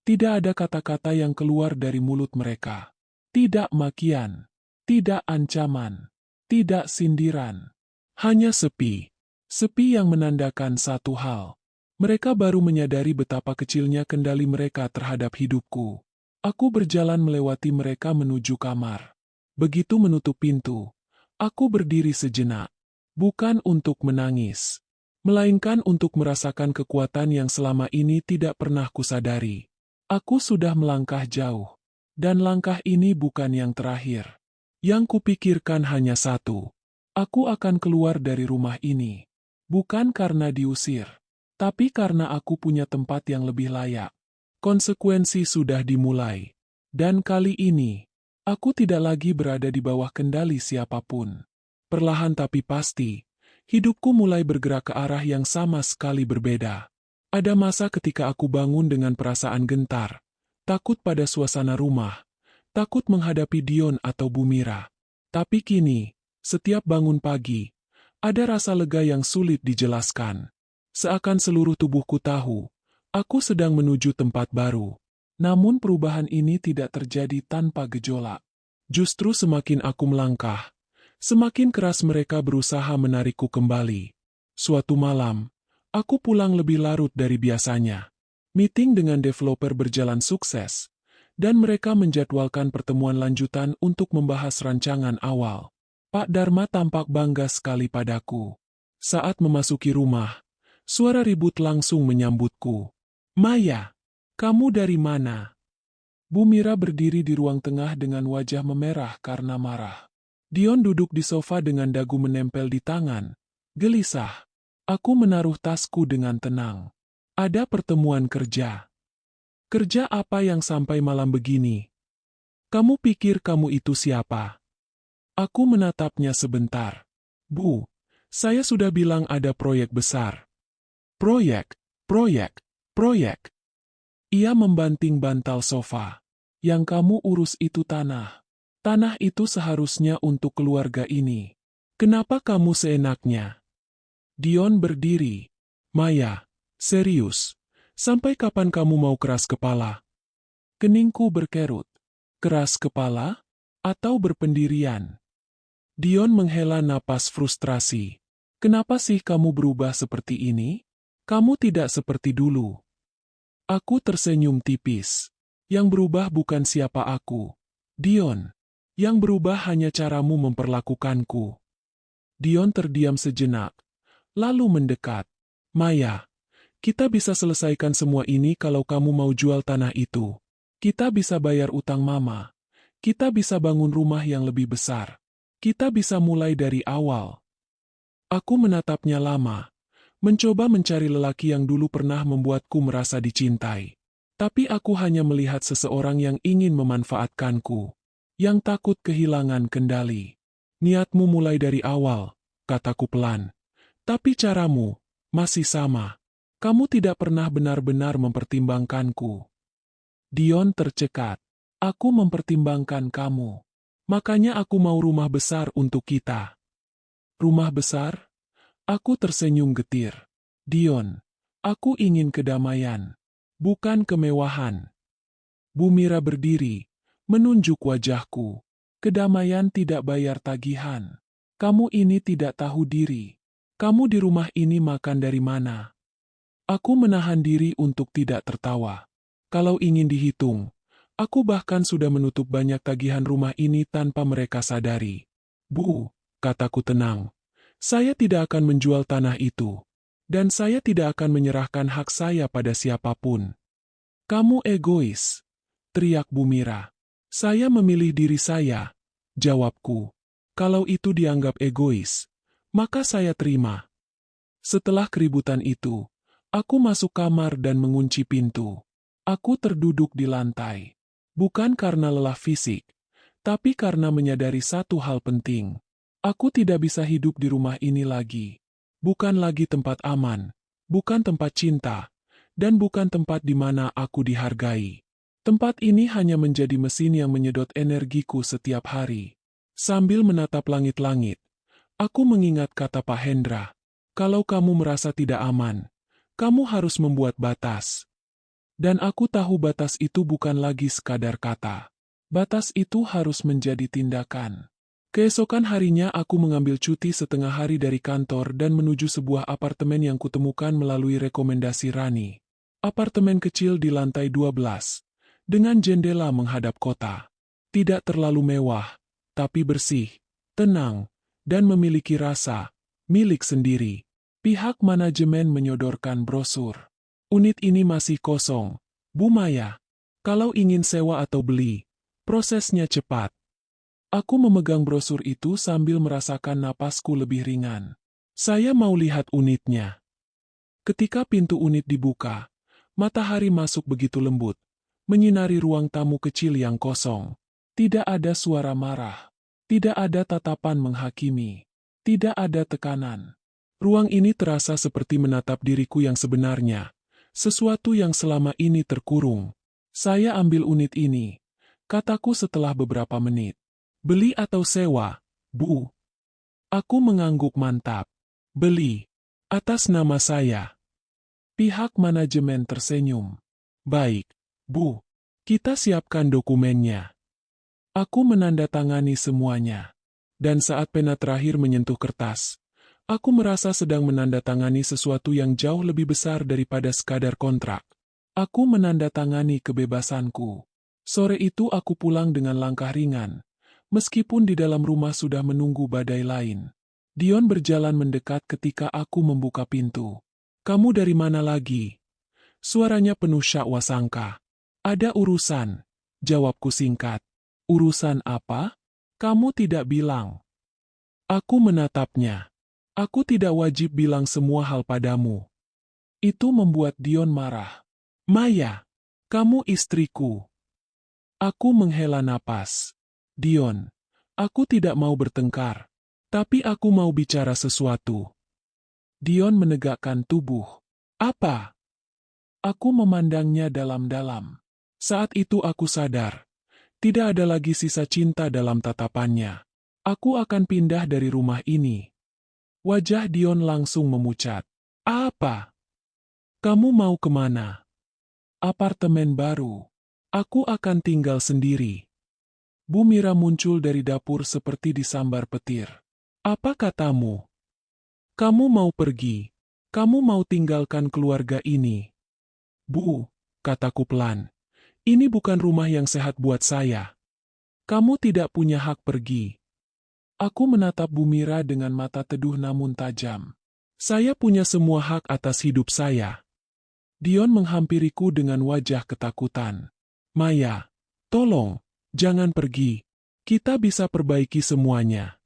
Tidak ada kata-kata yang keluar dari mulut mereka. Tidak makian. Tidak ancaman. Tidak sindiran. Hanya sepi. Sepi yang menandakan satu hal. Mereka baru menyadari betapa kecilnya kendali mereka terhadap hidupku. Aku berjalan melewati mereka menuju kamar. Begitu menutup pintu, aku berdiri sejenak. Bukan untuk menangis, melainkan untuk merasakan kekuatan yang selama ini tidak pernah kusadari. Aku sudah melangkah jauh, dan langkah ini bukan yang terakhir. Yang kupikirkan hanya satu. Aku akan keluar dari rumah ini. Bukan karena diusir, tapi karena aku punya tempat yang lebih layak. Konsekuensi sudah dimulai. Dan kali ini, aku tidak lagi berada di bawah kendali siapapun. Perlahan tapi pasti, hidupku mulai bergerak ke arah yang sama sekali berbeda. Ada masa ketika aku bangun dengan perasaan gentar, takut pada suasana rumah, takut menghadapi Dion atau Bu Mira. Tapi kini, setiap bangun pagi, ada rasa lega yang sulit dijelaskan. Seakan seluruh tubuhku tahu, aku sedang menuju tempat baru. Namun perubahan ini tidak terjadi tanpa gejolak. Justru semakin aku melangkah, semakin keras mereka berusaha menarikku kembali. Suatu malam, aku pulang lebih larut dari biasanya. Meeting dengan developer berjalan sukses, dan mereka menjadwalkan pertemuan lanjutan untuk membahas rancangan awal. Pak Dharma tampak bangga sekali padaku. Saat memasuki rumah, suara ribut langsung menyambutku. "Maya, kamu dari mana?" Bu Mira berdiri di ruang tengah dengan wajah memerah karena marah. Dion duduk di sofa dengan dagu menempel di tangan. Gelisah. Aku menaruh tasku dengan tenang. Ada pertemuan kerja. Kerja apa yang sampai malam begini? Kamu pikir kamu itu siapa? Aku menatapnya sebentar. Bu, saya sudah bilang ada proyek besar. Proyek, proyek, proyek. Ia membanting bantal sofa. Yang kamu urus itu tanah. Tanah itu seharusnya untuk keluarga ini. Kenapa kamu seenaknya? Dion berdiri. Maya, serius. Sampai kapan kamu mau keras kepala? Keningku berkerut. Keras kepala? Atau berpendirian? Dion menghela napas frustrasi. Kenapa sih kamu berubah seperti ini? Kamu tidak seperti dulu. Aku tersenyum tipis. Yang berubah bukan siapa aku, Dion. Yang berubah hanya caramu memperlakukanku. Dion terdiam sejenak, lalu mendekat. Maya, kita bisa selesaikan semua ini kalau kamu mau jual tanah itu. Kita bisa bayar utang mama. Kita bisa bangun rumah yang lebih besar. Kita bisa mulai dari awal. Aku menatapnya lama, mencoba mencari lelaki yang dulu pernah membuatku merasa dicintai. Tapi aku hanya melihat seseorang yang ingin memanfaatkanku, yang takut kehilangan kendali. Niatmu mulai dari awal, kataku pelan. Tapi caramu masih sama. Kamu tidak pernah benar-benar mempertimbangkanku. Dion tercekat. Aku mempertimbangkan kamu. Makanya aku mau rumah besar untuk kita. Rumah besar? Aku tersenyum getir. Dion, aku ingin kedamaian. Bukan kemewahan. Bu Mira berdiri, menunjuk wajahku. Kedamaian tidak bayar tagihan. Kamu ini tidak tahu diri. Kamu di rumah ini makan dari mana? Aku menahan diri untuk tidak tertawa. Kalau ingin dihitung, aku bahkan sudah menutup banyak tagihan rumah ini tanpa mereka sadari. Bu, kataku tenang, saya tidak akan menjual tanah itu. Dan saya tidak akan menyerahkan hak saya pada siapapun. Kamu egois, teriak Bu Mira. Saya memilih diri saya, jawabku. Kalau itu dianggap egois, maka saya terima. Setelah keributan itu, aku masuk kamar dan mengunci pintu. Aku terduduk di lantai. Bukan karena lelah fisik, tapi karena menyadari satu hal penting. Aku tidak bisa hidup di rumah ini lagi. Bukan lagi tempat aman, bukan tempat cinta, dan bukan tempat di mana aku dihargai. Tempat ini hanya menjadi mesin yang menyedot energiku setiap hari. Sambil menatap langit-langit, aku mengingat kata Pak Hendra, kalau kamu merasa tidak aman, kamu harus membuat batas. Dan aku tahu batas itu bukan lagi sekadar kata. Batas itu harus menjadi tindakan. Keesokan harinya aku mengambil cuti setengah hari dari kantor dan menuju sebuah apartemen yang kutemukan melalui rekomendasi Rani. Apartemen kecil di lantai 12, dengan jendela menghadap kota. Tidak terlalu mewah, tapi bersih, tenang, dan memiliki rasa milik sendiri. Pihak manajemen menyodorkan brosur. Unit ini masih kosong, Bu Maya. Kalau ingin sewa atau beli, prosesnya cepat. Aku memegang brosur itu sambil merasakan napasku lebih ringan. Saya mau lihat unitnya. Ketika pintu unit dibuka, matahari masuk begitu lembut, menyinari ruang tamu kecil yang kosong. Tidak ada suara marah. Tidak ada tatapan menghakimi. Tidak ada tekanan. Ruang ini terasa seperti menatap diriku yang sebenarnya. Sesuatu yang selama ini terkurung. Saya ambil unit ini, kataku setelah beberapa menit. Beli atau sewa, Bu? Aku mengangguk mantap. Beli. Atas nama saya. Pihak manajemen tersenyum. Baik, Bu. Kita siapkan dokumennya. Aku menandatangani semuanya. Dan saat pena terakhir menyentuh kertas, aku merasa sedang menandatangani sesuatu yang jauh lebih besar daripada sekadar kontrak. Aku menandatangani kebebasanku. Sore itu aku pulang dengan langkah ringan. Meskipun di dalam rumah sudah menunggu badai lain. Dion berjalan mendekat ketika aku membuka pintu. Kamu dari mana lagi? Suaranya penuh syakwasangka. Ada urusan, jawabku singkat. Urusan apa? Kamu tidak bilang. Aku menatapnya. Aku tidak wajib bilang semua hal padamu. Itu membuat Dion marah. Maya, kamu istriku. Aku menghela napas. Dion, aku tidak mau bertengkar. Tapi aku mau bicara sesuatu. Dion menegakkan tubuh. Apa? Aku memandangnya dalam-dalam. Saat itu aku sadar. Tidak ada lagi sisa cinta dalam tatapannya. Aku akan pindah dari rumah ini. Wajah Dion langsung memucat. Apa? Kamu mau kemana? Apartemen baru. Aku akan tinggal sendiri. Bu Mira muncul dari dapur seperti disambar petir. Apa katamu? Kamu mau pergi? Kamu mau tinggalkan keluarga ini? Bu, kataku pelan. Ini bukan rumah yang sehat buat saya. Kamu tidak punya hak pergi. Aku menatap Bu Mira dengan mata teduh namun tajam. Saya punya semua hak atas hidup saya. Dion menghampiriku dengan wajah ketakutan. Maya, tolong, jangan pergi. Kita bisa perbaiki semuanya.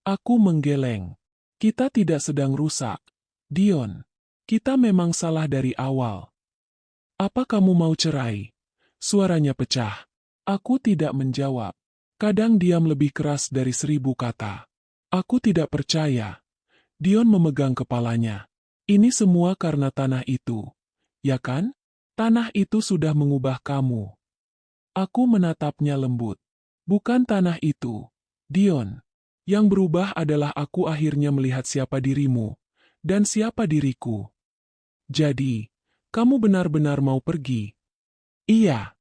Aku menggeleng. Kita tidak sedang rusak. Dion, kita memang salah dari awal. Apa kamu mau cerai? Suaranya pecah. Aku tidak menjawab. Kadang diam lebih keras dari 1000 kata. Aku tidak percaya. Dion memegang kepalanya. Ini semua karena tanah itu. Ya kan? Tanah itu sudah mengubah kamu. Aku menatapnya lembut. Bukan tanah itu. Dion. Yang berubah adalah aku akhirnya melihat siapa dirimu. Dan siapa diriku. Jadi, kamu benar-benar mau pergi? Iya.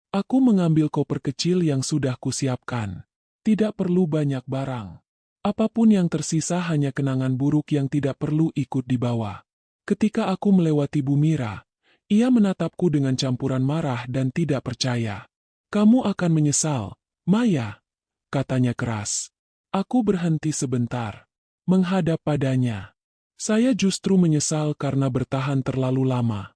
Aku mengambil koper kecil yang sudah kusiapkan. Tidak perlu banyak barang. Apapun yang tersisa hanya kenangan buruk yang tidak perlu ikut dibawa. Ketika aku melewati Bu Mira, ia menatapku dengan campuran marah dan tidak percaya. Kamu akan menyesal, Maya, katanya keras. Aku berhenti sebentar, menghadap padanya. Saya justru menyesal karena bertahan terlalu lama.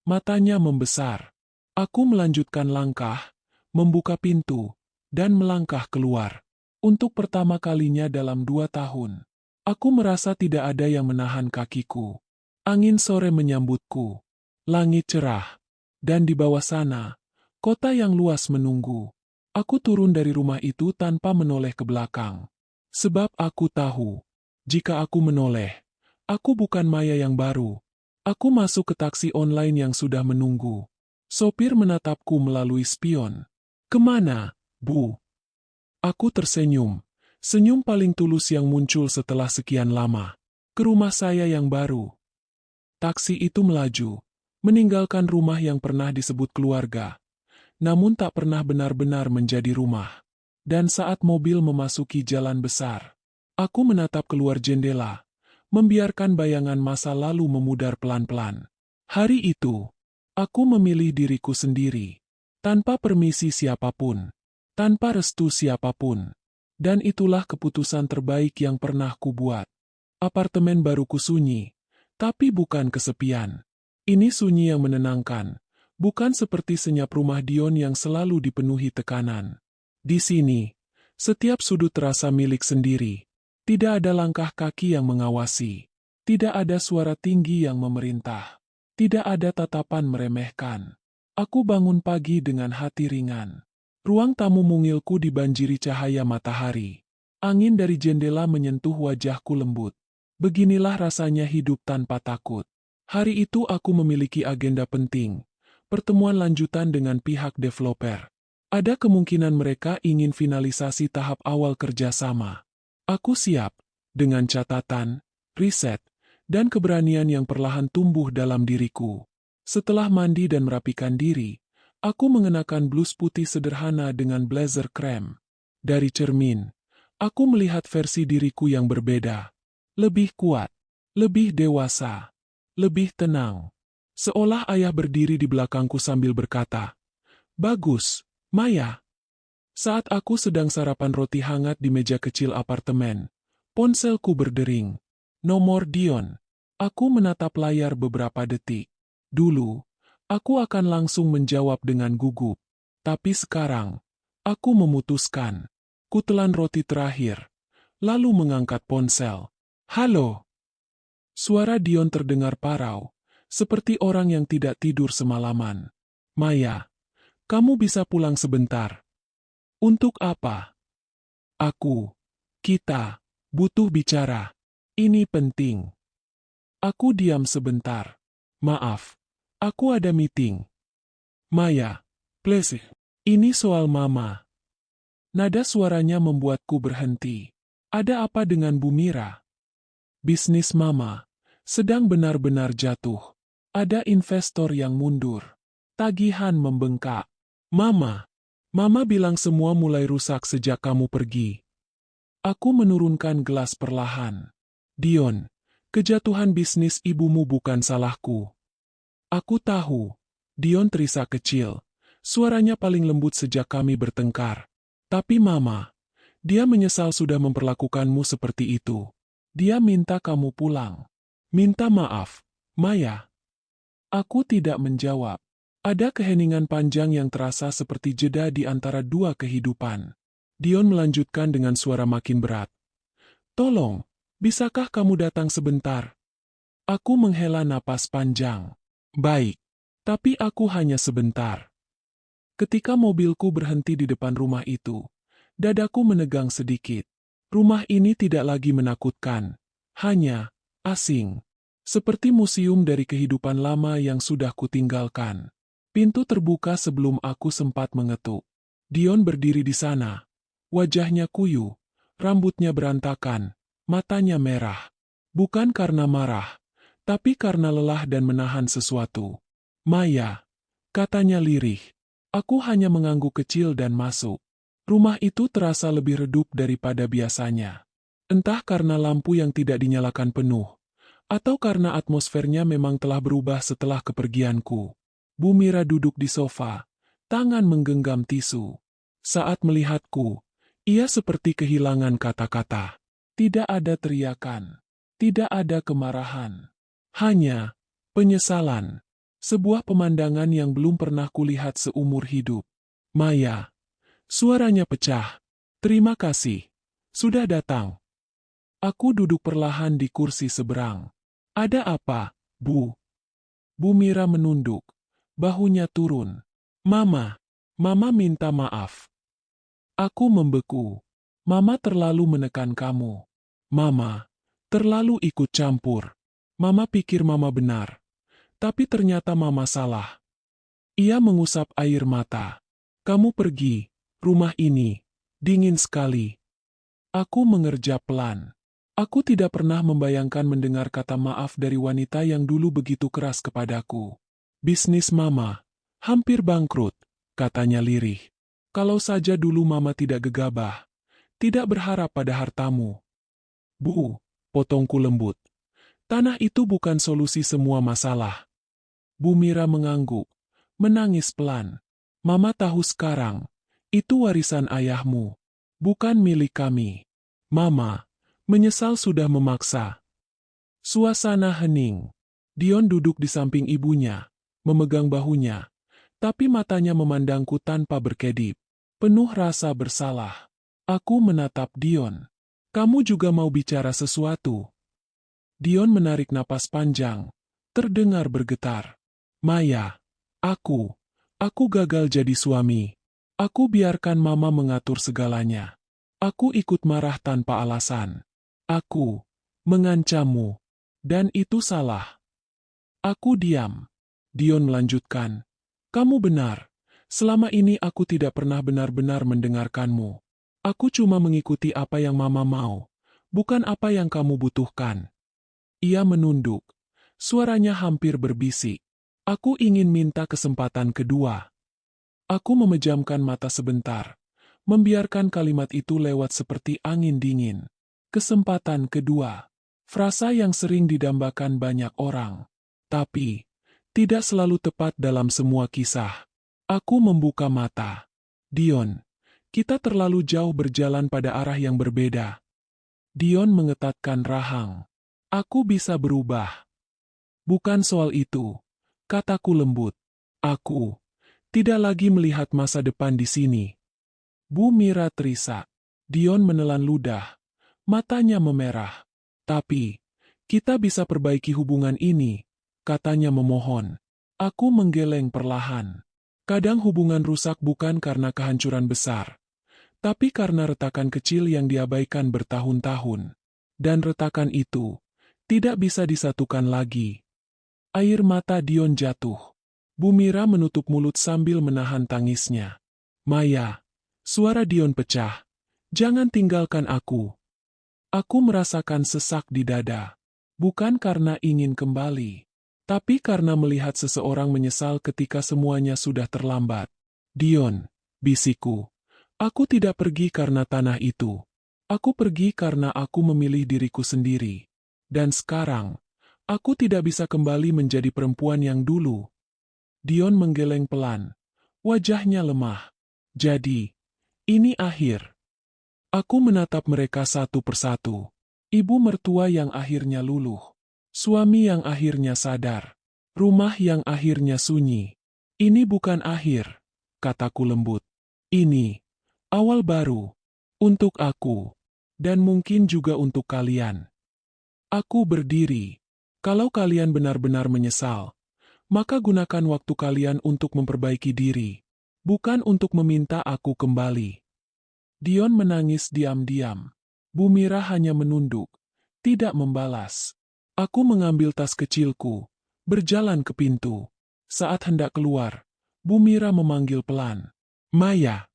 Matanya membesar. Aku melanjutkan langkah, membuka pintu, dan melangkah keluar. Untuk pertama kalinya dalam 2 tahun, aku merasa tidak ada yang menahan kakiku. Angin sore menyambutku, langit cerah, dan di bawah sana, kota yang luas menunggu. Aku turun dari rumah itu tanpa menoleh ke belakang. Sebab aku tahu, jika aku menoleh, aku bukan Maya yang baru. Aku masuk ke taksi online yang sudah menunggu. Sopir menatapku melalui spion. Kemana, Bu? Aku tersenyum. Senyum paling tulus yang muncul setelah sekian lama. Ke rumah saya yang baru. Taksi itu melaju, meninggalkan rumah yang pernah disebut keluarga. Namun tak pernah benar-benar menjadi rumah. Dan saat mobil memasuki jalan besar, aku menatap keluar jendela, membiarkan bayangan masa lalu memudar pelan-pelan. Hari itu, aku memilih diriku sendiri, tanpa permisi siapapun, tanpa restu siapapun. Dan itulah keputusan terbaik yang pernah kubuat. Apartemen baruku sunyi, tapi bukan kesepian. Ini sunyi yang menenangkan. Bukan seperti senyap rumah Dion yang selalu dipenuhi tekanan. Di sini, setiap sudut terasa milik sendiri. Tidak ada langkah kaki yang mengawasi. Tidak ada suara tinggi yang memerintah. Tidak ada tatapan meremehkan. Aku bangun pagi dengan hati ringan. Ruang tamu mungilku dibanjiri cahaya matahari. Angin dari jendela menyentuh wajahku lembut. Beginilah rasanya hidup tanpa takut. Hari itu aku memiliki agenda penting. Pertemuan lanjutan dengan pihak developer. Ada kemungkinan mereka ingin finalisasi tahap awal kerjasama. Aku siap, dengan catatan, riset, dan keberanian yang perlahan tumbuh dalam diriku. Setelah mandi dan merapikan diri, aku mengenakan blus putih sederhana dengan blazer krem. Dari cermin, aku melihat versi diriku yang berbeda. Lebih kuat, lebih dewasa, lebih tenang. Seolah ayah berdiri di belakangku sambil berkata, "Bagus, Maya." Saat aku sedang sarapan roti hangat di meja kecil apartemen, ponselku berdering. Nomor Dion. Aku menatap layar beberapa detik. Dulu, aku akan langsung menjawab dengan gugup. Tapi sekarang, aku memutuskan. Kutelan roti terakhir, lalu mengangkat ponsel. "Halo." Suara Dion terdengar parau, seperti orang yang tidak tidur semalaman. "Maya, kamu bisa pulang sebentar." "Untuk apa?" Kita, butuh bicara. Ini penting." Aku diam sebentar. "Maaf, aku ada meeting." "Maya, please. Ini soal mama." Nada suaranya membuatku berhenti. Ada apa dengan Bu Mira? Bisnis mama sedang benar-benar jatuh. Ada investor yang mundur. Tagihan membengkak. Mama bilang semua mulai rusak sejak kamu pergi." Aku menurunkan gelas perlahan. "Dion, kejatuhan bisnis ibumu bukan salahku." "Aku tahu." Dion terisak kecil. Suaranya paling lembut sejak kami bertengkar. "Tapi mama, dia menyesal sudah memperlakukanmu seperti itu. Dia minta kamu pulang. Minta maaf, Maya." Aku tidak menjawab. Ada keheningan panjang yang terasa seperti jeda di antara dua kehidupan. Dion melanjutkan dengan suara makin berat. "Tolong, bisakah kamu datang sebentar?" Aku menghela napas panjang. "Baik, tapi aku hanya sebentar." Ketika mobilku berhenti di depan rumah itu, dadaku menegang sedikit. Rumah ini tidak lagi menakutkan, hanya asing. Seperti museum dari kehidupan lama yang sudah kutinggalkan. Pintu terbuka sebelum aku sempat mengetuk. Dion berdiri di sana. Wajahnya kuyu, rambutnya berantakan, matanya merah. Bukan karena marah, tapi karena lelah dan menahan sesuatu. "Maya," katanya lirih. Aku hanya mengangguk kecil dan masuk. Rumah itu terasa lebih redup daripada biasanya. Entah karena lampu yang tidak dinyalakan penuh, atau karena atmosfernya memang telah berubah setelah kepergianku. Bu Mira duduk di sofa, tangan menggenggam tisu. Saat melihatku, ia seperti kehilangan kata-kata. Tidak ada teriakan, tidak ada kemarahan. Hanya penyesalan. Sebuah pemandangan yang belum pernah kulihat seumur hidup. "Maya." Suaranya pecah. "Terima kasih. Sudah datang." Aku duduk perlahan di kursi seberang. "Ada apa, Bu?" Bu Mira menunduk. Bahunya turun. Mama minta maaf." Aku membeku. "Mama terlalu menekan kamu. Mama terlalu ikut campur. Mama pikir mama benar. Tapi ternyata mama salah." Ia mengusap air mata. "Kamu pergi. Rumah ini dingin sekali." Aku mengerja pelan. Aku tidak pernah membayangkan mendengar kata maaf dari wanita yang dulu begitu keras kepadaku. "Bisnis mama hampir bangkrut," katanya lirih. "Kalau saja dulu mama tidak gegabah, tidak berharap pada hartamu." "Bu," potongku lembut. "Tanah itu bukan solusi semua masalah." Bu Mira mengangguk, menangis pelan. "Mama tahu sekarang, itu warisan ayahmu, bukan milik kami." Mama menyesal sudah memaksa. Suasana hening. Dion duduk di samping ibunya, memegang bahunya, tapi matanya memandangku tanpa berkedip. Penuh rasa bersalah. Aku menatap Dion. "Kamu juga mau bicara sesuatu?" Dion menarik napas panjang, terdengar bergetar. "Maya, aku gagal jadi suami. Aku biarkan mama mengatur segalanya. Aku ikut marah tanpa alasan. mengancammu. Dan itu salah. Aku diam. Dion melanjutkan. Kamu benar. Selama ini aku tidak pernah benar-benar mendengarkanmu. Aku cuma mengikuti apa yang Mama mau, bukan apa yang kamu butuhkan. Ia menunduk. Suaranya hampir berbisik. Aku ingin minta kesempatan kedua. Aku memejamkan mata sebentar, membiarkan kalimat itu lewat seperti angin dingin. Kesempatan kedua. Frasa yang sering didambakan banyak orang. Tapi, tidak selalu tepat dalam semua kisah. Aku membuka mata. Dion, kita terlalu jauh berjalan pada arah yang berbeda. Dion mengetatkan rahang. Aku bisa berubah. Bukan soal itu, kataku lembut. Aku tidak lagi melihat masa depan di sini. Bu Mira terisak. Dion menelan ludah. Matanya memerah. Tapi, kita bisa perbaiki hubungan ini, katanya memohon. Aku menggeleng perlahan. Kadang hubungan rusak bukan karena kehancuran besar, tapi karena retakan kecil yang diabaikan bertahun-tahun. Dan retakan itu tidak bisa disatukan lagi. Air mata Dion jatuh. Bu Mira menutup mulut sambil menahan tangisnya. Maya, suara Dion pecah. Jangan tinggalkan aku. Aku merasakan sesak di dada. Bukan karena ingin kembali, tapi karena melihat seseorang menyesal ketika semuanya sudah terlambat. Dion, bisikku. Aku tidak pergi karena tanah itu. Aku pergi karena aku memilih diriku sendiri. Dan sekarang, aku tidak bisa kembali menjadi perempuan yang dulu. Dion menggeleng pelan. Wajahnya lemah. Jadi, ini akhir. Aku menatap mereka satu persatu. Ibu mertua yang akhirnya luluh. Suami yang akhirnya sadar. Rumah yang akhirnya sunyi. Ini bukan akhir, kataku lembut. Ini awal baru. Untuk aku. Dan mungkin juga untuk kalian. Aku berdiri. Kalau kalian benar-benar menyesal, maka gunakan waktu kalian untuk memperbaiki diri. Bukan untuk meminta aku kembali. Dion menangis diam-diam. Bu Mira hanya menunduk, tidak membalas. Aku mengambil tas kecilku, berjalan ke pintu. Saat hendak keluar, Bu Mira memanggil pelan. Maya.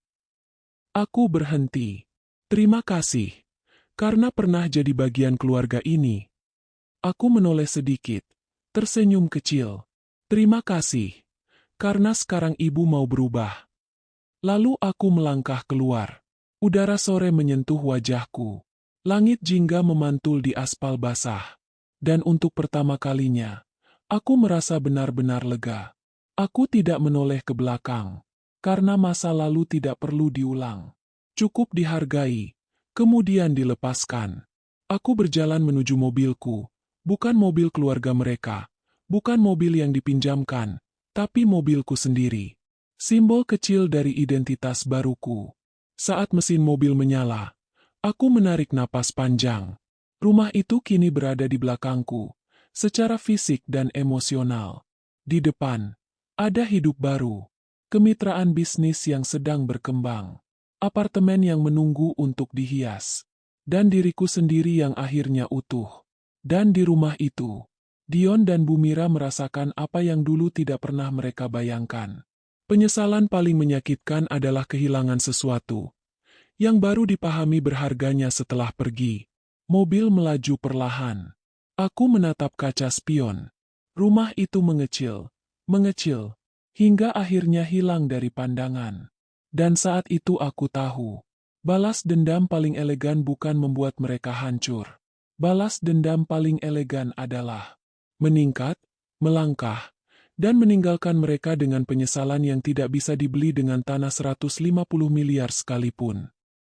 Aku berhenti. Terima kasih, karena pernah jadi bagian keluarga ini. Aku menoleh sedikit, tersenyum kecil. Terima kasih, karena sekarang ibu mau berubah. Lalu aku melangkah keluar. Udara sore menyentuh wajahku. Langit jingga memantul di aspal basah. Dan untuk pertama kalinya, aku merasa benar-benar lega. Aku tidak menoleh ke belakang, karena masa lalu tidak perlu diulang. Cukup dihargai, kemudian dilepaskan. Aku berjalan menuju mobilku, bukan mobil keluarga mereka, bukan mobil yang dipinjamkan, tapi mobilku sendiri. Simbol kecil dari identitas baruku. Saat mesin mobil menyala, aku menarik napas panjang. Rumah itu kini berada di belakangku, secara fisik dan emosional. Di depan, ada hidup baru, kemitraan bisnis yang sedang berkembang, apartemen yang menunggu untuk dihias, dan diriku sendiri yang akhirnya utuh. Dan di rumah itu, Dion dan Bu Mira merasakan apa yang dulu tidak pernah mereka bayangkan. Penyesalan paling menyakitkan adalah kehilangan sesuatu yang baru dipahami berharganya setelah pergi. Mobil melaju perlahan. Aku menatap kaca spion. Rumah itu mengecil, hingga akhirnya hilang dari pandangan. Dan saat itu aku tahu, balas dendam paling elegan bukan membuat mereka hancur. Balas dendam paling elegan adalah meningkat, melangkah, dan meninggalkan mereka dengan penyesalan yang tidak bisa dibeli dengan tanah 150 miliar sekalipun.